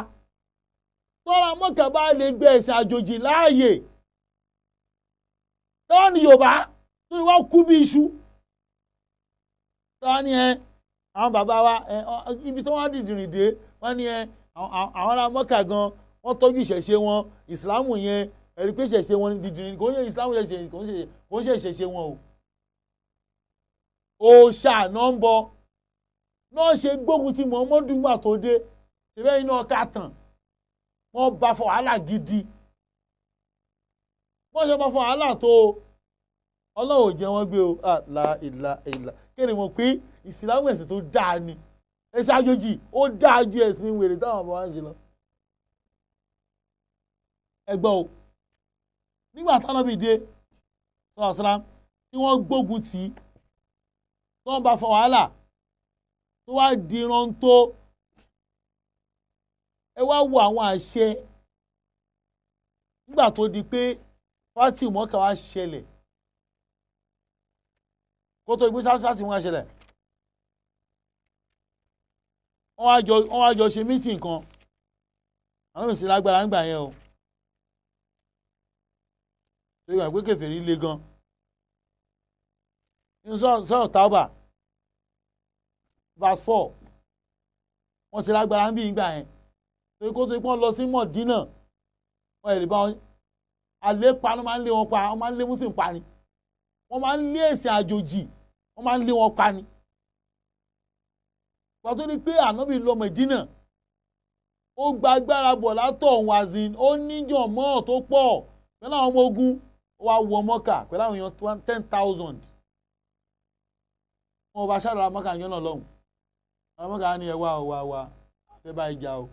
tọ́ra Mọ́kà bá lè gbé ẹ̀sìn àjòjì láàyè tọ́wọ́ ni Yorùbá tó ní wá kú bí iṣu tọ́wọ́ ni àwọn bàbá wa ibi tó wọ́n dìdìrìn dé wọ́n ní àwọn ará Mọ́kà gan wọ́n tọ́jú ìṣẹ̀ṣe wọn ìsìlámù yẹn ẹ̀rí pé ìṣẹ̀ṣe wọn dìdìrìn kò ń ṣe ìsìlámù ṣẹ̀ṣe kò ń ṣe ìṣẹ̀ṣe wọn o òòṣà náà ń bọ náà ṣe gbógun ti Muhammadu gbà tó dé ṣẹlẹ̀ iná ká tàn wọ́n bá fọ wàhálà gidi wọ́n ṣe bá fọ wàhálà tó Ọlọ́run ò jẹ́ wọ́n gbé o ìlà kéde mọ̀ pé ìsìlámù ẹ̀sìn tó dáa ni ẹ̀sìn àjòjì ó dáa ju ẹ̀sìn wèrè táwọn ọmọ wa ń ṣe lọ. ẹ gbọ́ o nígbà táwọn bí dé sọ́ọ̀sán tí wọ́n gbógun tì í tí wọ́n bá fọ wàhálà tó wá di rántó ẹ wá wo àwọn àṣẹ nígbà tó di pé fátì Mọ́kà wá ṣẹlẹ̀ kó tó ìgbésí fátì Mọ́kà ṣẹlẹ̀ wọ́n wá jọ ṣe mítìn kan àwọn èsì lágbára ń gbà yẹn o ṣé ìgbà pé kèfèrí le gan nínú sọ̀rọ̀ Tauba verse 4 wọ́n ti lágbára ń bí ìgbà yẹn torí kó tó pọ́n lọ sí Mọ̀dínà wọ́n ẹ̀ lè bá wọn àlépa ló máa ń lé wọn pa wọ́n máa ń lé Muslim pa ni wọ́n máa ń lé ẹ̀sìn àjòjì wọ́n máa ń lé wọn pa ni pàtó ni pé ànábì lọ Mẹ̀dínà ó gba agbára bọ̀ látọ̀ wazin ó níjọ̀ mọ́ tó pọ̀ pẹ̀lú àwọn ọmọ ogun ó wá wọ Mọ́kà pẹ̀lú àwọn èèyàn 10,000 wọn bá ṣàdọ̀rà Mọ́kà yẹn náà lọ́hùn àwọn Mọ́kà ní ẹ wá fẹ́ bá ìjà o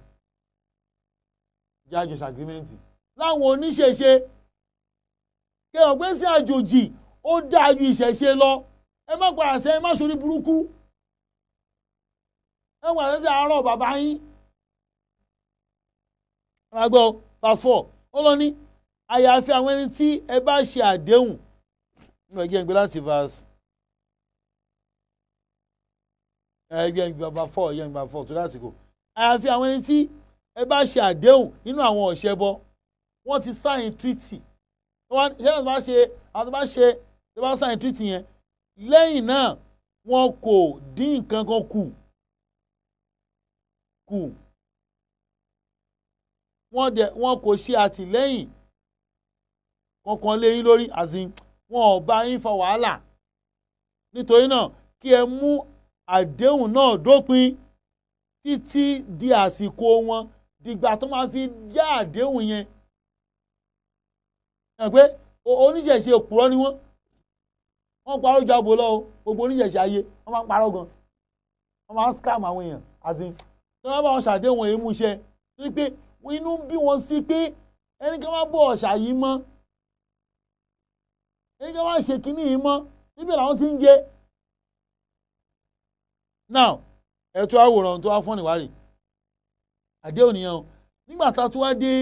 ìjà àjọṣe agirimẹ́ǹtì láwọn oníṣẹ̀ṣe kẹwọn pé sí àjòjì ó dáa ju ìṣẹ̀ṣe lọ ẹ má padà sẹ́ ẹ má ṣorí burúkú ẹ wà lẹ́sẹ̀ àárọ̀ bàbá yín. Àgbọ̀ verse 4 ó lọ ní àyàfi àwọn ẹni tí ẹ bá ṣe àdéhùn nínú ẹgbẹ́ ìgbé láti verse ẹgbẹ́ ìgbé 4 ẹgbẹ́ ìgbé 4 tó lásìkò àyàfi àwọn ẹni tí ẹ bá ṣe àdéhùn nínú àwọn ọ̀ṣẹbọ wọ́n ti sign treaty ṣé àwọn tó bá sign treaty yẹn lẹ́yìn náà wọn kò dín nǹkan kan kù wọn kò ṣe àtìlẹ́yìn kankan lé yín lórí àzín wọn ò bá yín fa wàhálà nítorí náà kí ẹ mú àdéhùn náà dópin títí di àsìkò wọn dìgbà tó máa fi já àdéhùn yẹn ẹ pé oníṣẹ̀ṣe òpùrọ́ ni wọ́n parọ́ ju abo lọ o gbogbo oníṣẹ̀ṣe ayé wọ́n máa ń parọ́ gan wọ́n máa ń scam àwọn èèyàn àzín tí wọ́n bá wọn ṣàdéhùn èyí mú iṣẹ́ tó pé inú bí wọn sí pé ẹni ká má bọ̀ ọ̀ṣà yìí mọ́ ẹni ká má ṣe kínní yìí mọ́ níbi làwọn ti ń jẹ. now ẹ̀tọ́ àwòrán tó wá fún ìwárí àdéhùn nìyẹn o nígbà tá a tún wá dé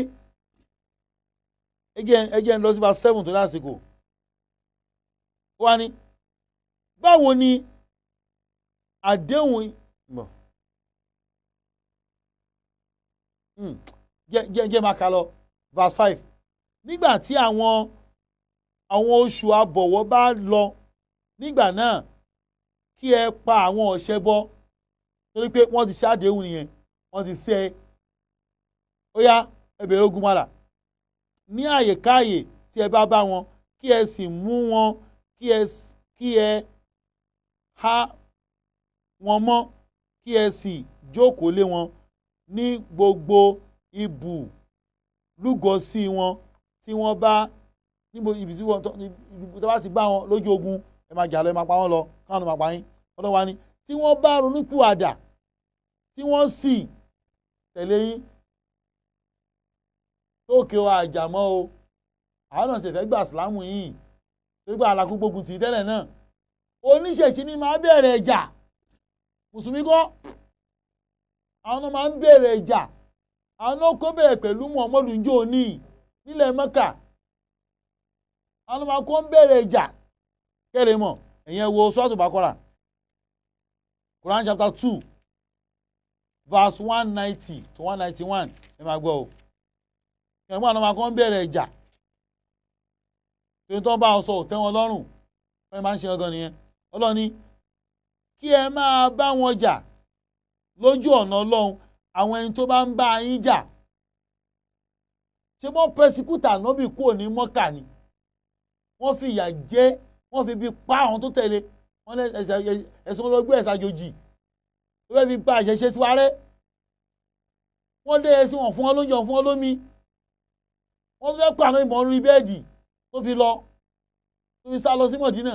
ẹgẹ́ ń lọ sí verse 7 tó lásìkò ó wá ní báwo ni àdéhùn jẹ́ máa kà lọ verse 5 nígbà tí àwọn oṣù àbọ̀wọ́ bá lọ nígbà náà kí ẹ pa àwọn ọ̀ṣẹbọ torí pé wọ́n ti ṣe àdéhùn nìyẹn wọ́n ti ṣe ó yá ẹ bẹ̀rẹ̀ ogun padà ní àyèkáàyè tí ẹ bá bá wọn kí ẹ sì mú wọn kí ẹ há wọn mọ́ kí ẹ sì jókòó lé wọn ní gbogbo ibù lúgọsí wọn tí wọ́n bá níbo ibi tí wọ́n tó bá ti bá wọn lójú ogun ẹ máa jà lọ ẹ máa pa wọ́n lọ káwọn máa pa yín ọlọ́wà ni tí wọ́n bá ronúpìwàdà tí wọ́n sì tẹ̀lé yín tókè o àjàmọ́ o àwọn náà sì fẹ́ gbà sílámù yìí tó gbà àlàkù gbógun tì í tẹ́lẹ̀ náà oníṣẹ̀ṣẹ̀ ni máa bẹ̀rẹ̀ ìjà mùsùlùmí kọ́ àwọn náà máa ń bẹ̀rẹ̀ ìjà àwọn náà kó bẹ̀rẹ̀ pẹ̀lú Muhammadu njó ní nílẹ̀ Mẹ́kà àwọn náà máa kó ń bẹ̀rẹ̀ ìjà kẹ́lẹ́ mọ̀ ẹ̀yẹn wo Suratu Baqarah Quran chapter 2 verse 190 to 191 ẹ máa gbọ́ o ẹ̀gbọ́n àwọn máa kó ń bẹ̀rẹ̀ ìjà tí wọ́n bá sọ òtẹ́ wọn lọ́rùn wọ́n máa ń ṣe ọgán nìyẹn Ọlọ́run ní kí ẹ máa bá wọn jà lójú ọ̀nà Ọlọ́run àwọn ẹni tó bá ń bá yín jà ṣé wọ́n pẹ́síkútà nọ́bì kúrò ní Mọ́kà ni wọ́n fi ìyà jẹ wọ́n fi bí pa àwọn tó tẹ̀lé wọ́n lé ẹ̀sùn olóògbé ẹ̀sà àjòjì tó fẹ́ fi pa àṣẹṣe tiwa rẹ́ wọ́n dé ẹ̀sìn wọn fún wọn lóúnjẹ fún wọn lómi wọ́n fẹ́ pa àwọn ìbọn orí bẹ́ẹ̀dì tó fi lọ tó fi sá lọ sí Mọ̀dínà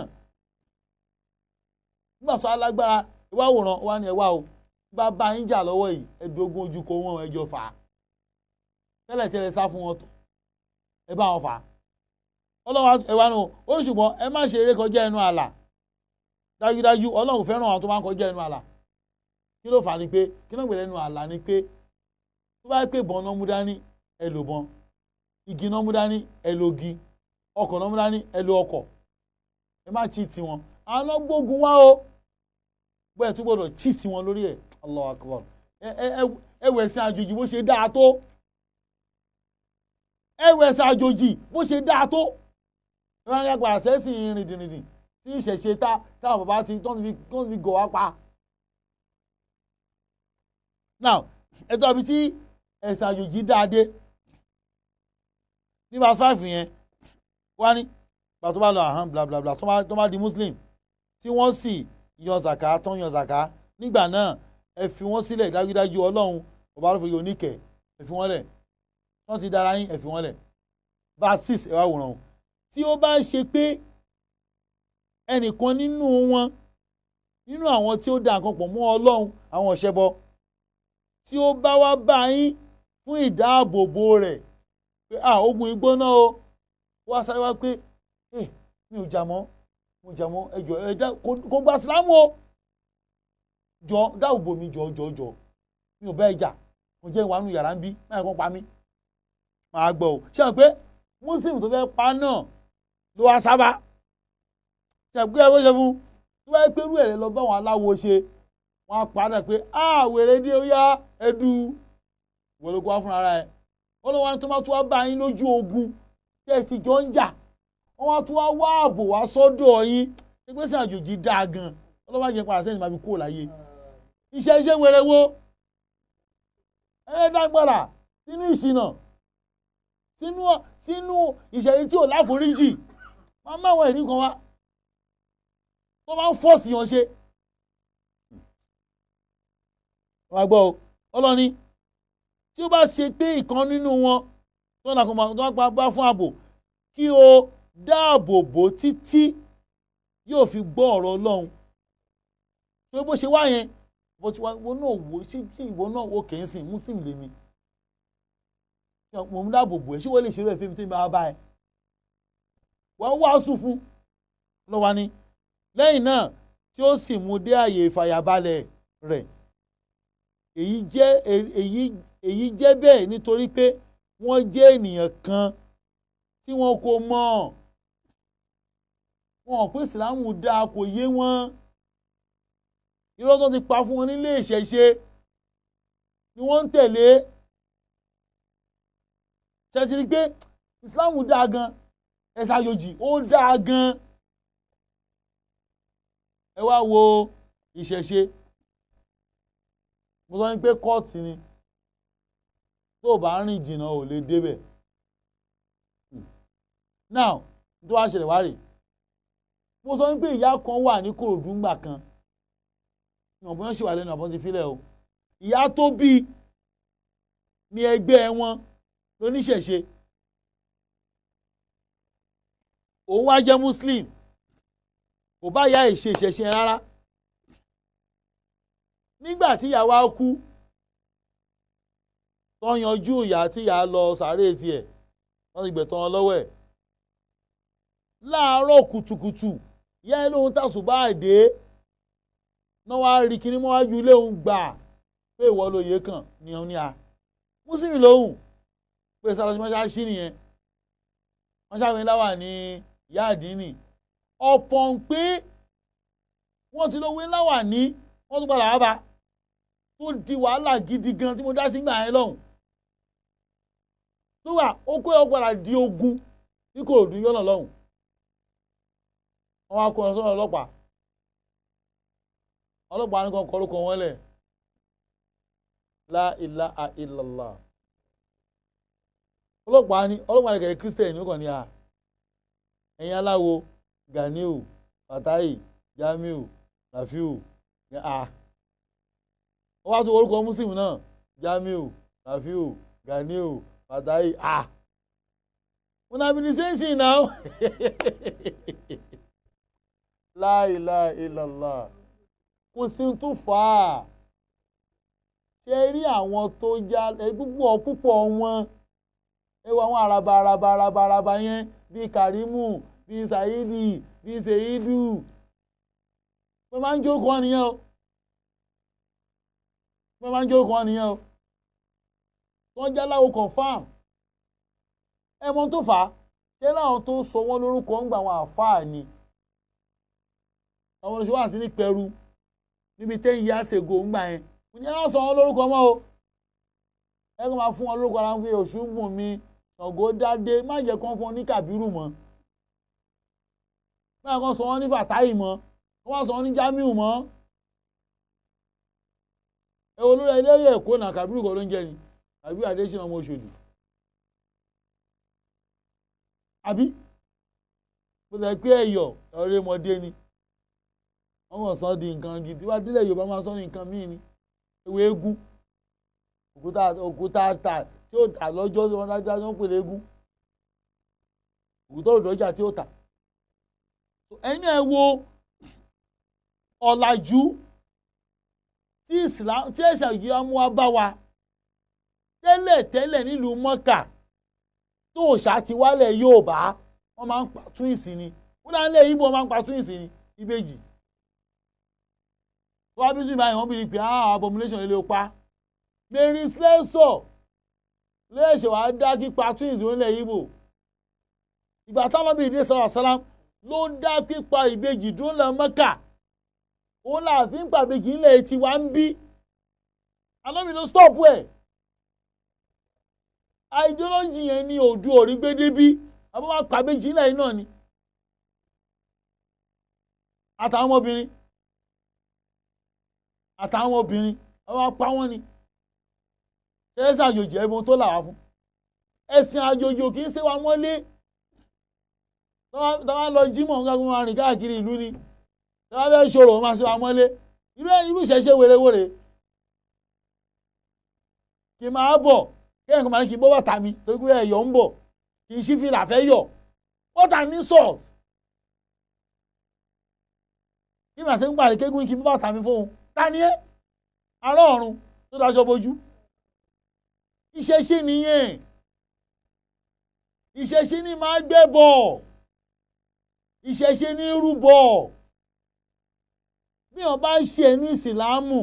nígbà tó alágbára ìwà àwòrán wà ní ẹwà o bá bá yín jà lọ́wọ́ yìí ẹ̀dógún ojú kò wọ́n ẹjọ́ fà á tẹ́lẹ̀tẹ́lẹ̀ sá fún wọn tó ẹ bá wọn fà á Ọlọ́run ẹwà nù ó ṣùgbọ́n ẹ má ṣe eré kọjá ẹnu ààlà dájúdájú Ọlọ́run fẹ́ràn àwọn tó máa ń kọjá ẹnu ààlà kí ló fà á ni pé kí ló ń gbèrè ẹnu ààlà ni pé tó bá pè bọ́n náà mú dání ẹ lò bọ́n igi náà mú dání ẹ lò igi ọkọ̀ náà mú dání ẹ lò ọkọ̀ ẹ má cheat wọn àwọn náà gbógun wá o bẹ́ẹ̀ tó gbọ́dọ̀ cheat wọn lórí ẹ̀ Allahu Akbar ẹwẹ̀sìn àjòjì bó ṣe dáa tó ẹwẹ̀sìn àjòjì bó ṣe dáa tó ẹwọ́n á gbàgbà sẹ́sìn rìndìnrìndìn tí ìṣẹ̀ṣe táwọn bàbá ti tó ń fi gọ̀ wá pa. now ẹ̀tọ́ ibi tí ẹ̀sìn àjòjì dáadé ní verse 5 yẹn wá ní gbà tó bá lọ àhán blablabla tó bá di muslim tí wọ́n sì yan zaka tó ń yan zaka nígbà náà ẹ fi wọ́n sílẹ̀ dájúdájú ọlọ́run ọba arúgbó oníkẹ́ ẹ fi wọ́n lẹ̀ wọ́n ti dára yín ẹ fi wọ́n lẹ̀. verse 6 ẹ wá wòran o tí ó bá ṣe pé ẹnìkan nínú wọn nínú àwọn tí ó dá nǹkan pọ̀ mọ́ ọlọ́run àwọn ọ̀ṣẹbọ tí ó bá wá bá yín fún ìdáàbòbò rẹ̀ pé ogun ìgbóná o wá sáré wá pé mi ò jà mọ́ ẹjọ́ ẹ̀dá kò gba sílámù o jọ dáàbòbò mi jọ mi ò bá ẹ jà mo jẹ́ ìwà nù yàrá ń bí máa kàn pa mí máa gbọ́ o ṣé àwọn pé muslim tó fẹ́ pa náà ló wá sábà ṣàgbé ẹ bó ṣe fún tó bá pé irú ẹ̀rẹ́ lọ bá àwọn aláwo ṣe wọ́n á padà pé wèrè dé ó yá ẹdú wọ́n ló kó wá fúnra ẹ̀ wọ́n lọ́wọ́ tó máa tún wá bá yín lójú ogun tẹ́ ẹ ti jọ ń jà wọ́n wá tún wá ààbò wá sọ́dọ̀ yín pé sí àjòjì dáa gan ọlọ́wọ́ àjẹpá àṣẹ́yìn máa fi kó láyé iṣẹ́ wẹrẹ wo dágbára sínú ìṣìnà sínú ìṣẹ̀yìn tí ò láforíjì máa máwọn ẹ̀rí kan wá tó máa ń fọ́ọ̀sì yàn ṣe. wọ́n gbọ́ ọlọ́ni tí ó bá ṣe pé ìkan nínú wọn tó ń gbá fún ààbò kí o dáàbò bò títí yóò fi gbọ́ ọ̀rọ̀ ọlọ́run tó bó ṣe wá yẹn bó ti wọ́n náà wò ṣé ìwọ náà wò kì í sìn muslim lèmi mo ń dáàbò bò ẹ́ ṣé wọ́n lè ṣeré ẹ̀fẹ́ mi tí mo bá ẹ wọ́n wàásù fún lọ́wọ́ ni lẹ́yìn náà tí ó sì mú dé àyè ìfàyàbalẹ̀ rẹ̀ èyí jẹ́ bẹ́ẹ̀ nítorí pé wọ́n jẹ́ ènìyàn kan tí wọn kò mọ̀ wọn ò pé ìsìlámù dáa kò yé wọn irọ́ tó ti pa fún wọn nílé ìṣẹ̀ṣe ni wọ́n ń tẹ̀lé ṣẹ́ṣe ni pé ìsìlámù dáa gan ẹ̀sà àjòjì ó dáa gan ẹ wá wo ìṣẹ̀ṣe mo sọ pé kóòtù ni tó o bá rìn jìnnà ò lè débẹ̀ now tó wá ṣẹlẹ̀ wá rè mo sọ pé ìyá kan wà ní Kòròdú ńgbà kan ìwọ̀n bóyá ṣì wà lẹ́nu àbọ̀n ti filẹ̀ o ìyá tó bí ní ẹgbẹ́ wọn lóníṣẹ̀ṣe òun wá jẹ́ muslim kò bá ìyá ìṣe ìṣẹ̀ṣe rárá nígbà tí ìyá wa kú tó yanjú ìyá tí ìyá lọ sàárè tiẹ̀ wọ́n ti gbẹ̀tàn wọn lọ́wọ́ ẹ̀ láàárọ̀ kùtùkùtù ìyá ẹ lóhun tàṣùbà àdé náà wá rí kíní mọ́wájú ilé òun gbà pé ìwọ lóye kàn ní òun ní a mùsùlùmí lóhùn pé sáré mọ́ṣáláṣí nìyẹn wọ́n ṣàwọn láwà ní ìyá àdínì ọ̀pọ̀ ń pé wọ́n ti lówó láwà ní wọ́n tún padà wá bá tó di wàhálà gidi gan tí mo dá sí gbà yẹn lọ́hùn tó wà ó kó ẹ̀ padà di ogun ní Kòròdú yọ̀nà lọ́hùn wọ́n wá kó ọ sọ́dọ̀ ọlọ́pàá ní kan kọrúkọ wọn lẹ̀ la ilaha illallah ọlọ́pàá ní kẹ̀kẹ́ kírísítẹ̀nì ó kàn ní a ẹ̀yin aláwo Ganiu Fatai Jamiu Rafiu ní a ó wá tó orúkọ muslim náà Jamiu Rafiu Ganiu Fatai a wọn náà bí ní sẹ́ǹsì náà la ilaha illallah kò sí tó fà á ṣe rí àwọn tó já púpọ̀ wọn ẹ wọ àwọn araba yẹn bíi Karimu bíi Saidi bíi Seidu wọ́n máa ń jókòó wọn nìyẹn o wọ́n já láwo confam ẹ mọ̀ tó fà á ṣé láwọn tó sọ wọ́n lórúkọ ń gbà wọn àfáà ni àwọn olùṣèwà sí ní Pẹ̀rú níbi 10 years ago ń gbà yẹn mo ní ẹ má sọ wọn lórúkọ mọ́ o ẹ kàn máa fún wọn lórúkọ ara ń fi Òṣùbùnmi Ògúndádé má jẹ́ kán fún wọn ní Kàbírù mọ́ má jẹ́ kán sọ wọn ní Fàtáì mọ́ wọ́n sọ wọn ní Jámíù mọ́ ẹ wo lórí ẹlẹ́yẹ Èkó náà Kàbírù kọ́ ló ń jẹ ni Kàbírù Adéṣínà ọmọ Òṣòdì àbí bó ṣe pé ẹ̀yọ̀ ọ̀rẹ́ ọmọdé ni wọ́n mọ̀ sọ́ di nǹkan gidi wá dílé Yorùbá máa sọ ní nǹkan míì ni ewé eégún òkúta ta tí ó tà lọ́jọ́ tí wọ́n dájú wọ́n pèlè eégún òkúta òdòjà tí ó tà ẹ̀yin ẹ̀ wo ọ̀làjú tí ẹ̀sà yìí á mú wá bá wa tẹ́lẹ̀ nílùú Mọ́kà tó òòṣà ti wálẹ̀ Yorùbá wọ́n máa ń pa twins ni wọ́n dáa ń lé Ìgbò máa ń pa twins ni ìbejì wọ́n á bí tún ìbáyìí wọ́n bí ní pé abomination ilé pa Mary Slessor léèṣẹ̀ wàá dá kípa twins nílẹ̀ Ìgbò ìgbà táwọn bíi ìdí sọ̀rọ̀ sálám ló dá pípa ìbejì dúró lọ Mẹ́kà òun là fi ń pàbejì ńlẹ̀ tí wàá ń bí alómi ló stop ẹ̀ ideology yẹn ní òdu òrí gbédébí àbọ̀ máa pàbejì ńlẹ̀ yìí náà ni àtàwọn ọmọbìnrin àwọn apá wọn ni ṣẹ́ẹ́sì àjòjì ẹ̀bùn tó là wá fún ẹ̀sìn àjòjì ò kì í ṣe wa mọ́lé tọ́wọ́ lọ jímọ̀ ń gbàgbọ́n máa rìn káàkiri ìlú ni tọ́wọ́ fẹ́ ṣòro wọn máa ṣe wa mọ́lé irú ìṣẹ̀ṣe wèrèwèrè kì í máa bọ̀ kéèyàn kan máa ní kí n bọ́ bàtà mi torí pé ẹ̀yọ̀ ń bọ̀ kì í ṣí fìlà fẹ́ yọ̀ bọ́tà ní salt kí màá ṣe ń pàdé kéégún kí n bọ́ bàtà mi fóun ta ni ẹ́ ará ọ̀run tó daṣọ bojú ìṣẹ̀ṣe nìyẹn ìṣẹ̀ṣe ni máa gbé bọ̀ ìṣẹ̀ṣe ní rúbọ bí wọn bá ń ṣe ní ìsìlámù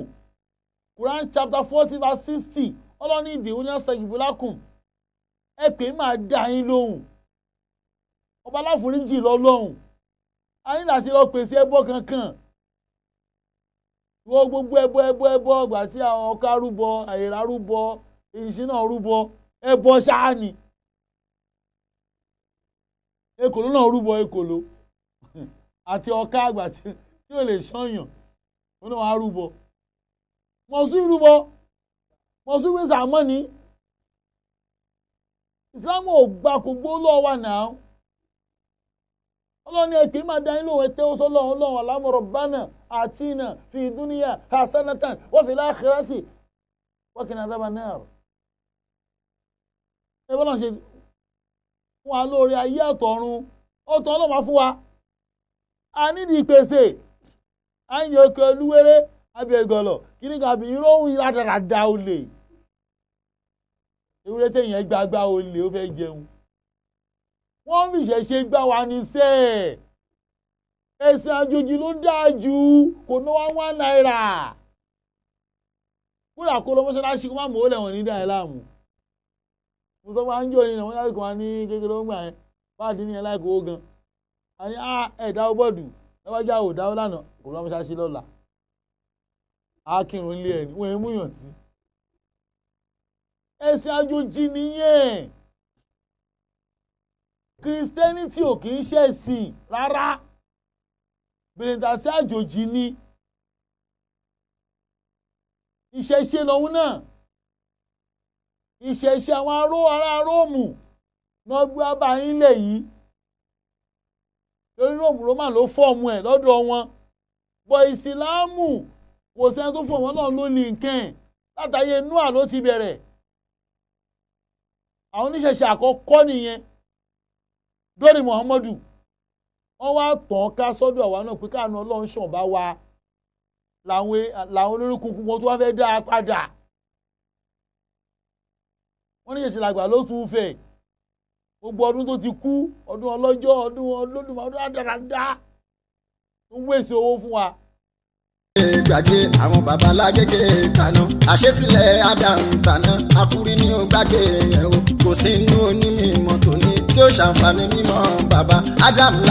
Quran chapter 40 verse 60 ọlọ́ni ìdè oní ọ̀sẹ̀ ìbúlákùn ẹ pé máa dá yín lóhùn ọba aláforíjì lọ lọ́hùn a ní láti lọ pèsè ẹbọ kankan wọ́n gbogbo ẹbọ ọgbà tí àwọn ọkà rúbọ àyèrà rúbọ ìṣínà rúbọ ẹbọ ṣáà ni ekòló náà rúbọ ekòló àti ọkà àgbà tí ò lè ṣọyàn ó náà wá rúbọ mọ̀sùn rúbọ mọ̀sùn wíṣà mọ́ ni ìsìlámù ò gbà kó gbó lọ́wọ́ wà náà ọlọ́ni ẹ̀kí máa dá inú ẹ̀tẹ́ ó sọ́lọ́ ọlọ́run alámọ̀rọ̀ bánà àti iná fi dúníyà hasanatan wa fil akhirati wa qina adhaban nar ẹ bọ́lá ṣe fún wa lórí ayé àtọ̀run ọ̀tọ̀ ọlọ́mà fún wa a nídìí ìpèsè àyìn òkè olúwéré abẹ́gọ̀lọ̀ kí ní gàbí ìròhùn ìradàradà olè ewúrẹ́ tẹ̀yìn gbàgbà olè ó fẹ́ jẹun wọ́n fi ṣẹ̀ṣe gbá wa ní sẹ́ẹ̀ ẹ̀sìn àjòjì ló dáa jù kò ná wá náírà kúrò àkóló mọ́ṣáláṣí kó má mọ̀ ó lẹ̀wọ̀n ní dáa láàmú mo sọ pé à ń jò ní ìnáwó yàrá kan wá ní kékeré ó ń gbà yẹn báàdì ní ẹ̀ láìkó ó gan a ní ẹ̀dáwó bọ́ọ̀dù lọ́wọ́jà ò dáwó lánàá kò lọ́ mọ́ṣáláṣí lọ́la á kírun ilé ẹ̀ ní wọ́n ń múyàn sí ẹ̀sìn àjòjì nìyẹn Christianity ò kì í ṣẹ̀sìn rárá bèrèntàsí àjòjì ni ìṣẹ̀ṣe lòun náà ìṣẹ̀ṣe àwọn ará Róòmù náà gbé abáyín lẹ̀ yìí lórí Róòmù Rómà ló fọ́ọ̀mù ẹ̀ lọ́dọ̀ wọn bọ̀ ìsìláàmù kò sẹ́ni tó fọ́ọ̀mù náà ló ní nǹkan ẹ̀ látàyè Nóà ló ti bẹ̀rẹ̀ àwọn oníṣẹ̀ṣe àkọ́kọ́ nìyẹn lórí Muhammadu wọ́n wá tàn ká sọ́dọ̀ àwa náà pé káàánú Ọlọ́run ṣàn bá wa làwọn olórí kunkun wọn tó wá fẹ́ dá a padà wọ́n ní ṣẹ̀ṣẹ̀ làgbà ló tún fẹ́ gbogbo ọdún tó ti kú ọdún ọlọ́jọ́ ọdún ọlọ́dúnmọ́ ọdún àdàràdà ń wèsì owó fún wa. gbàgbé àwọn babalágége kaná àṣesílẹ̀ Ádámù tàná akúrí ní ó gbàgbé yẹn o kò sí inú onímọ̀ tòní tí ó ṣàǹfààní mímọ́ bàbá Ádámù.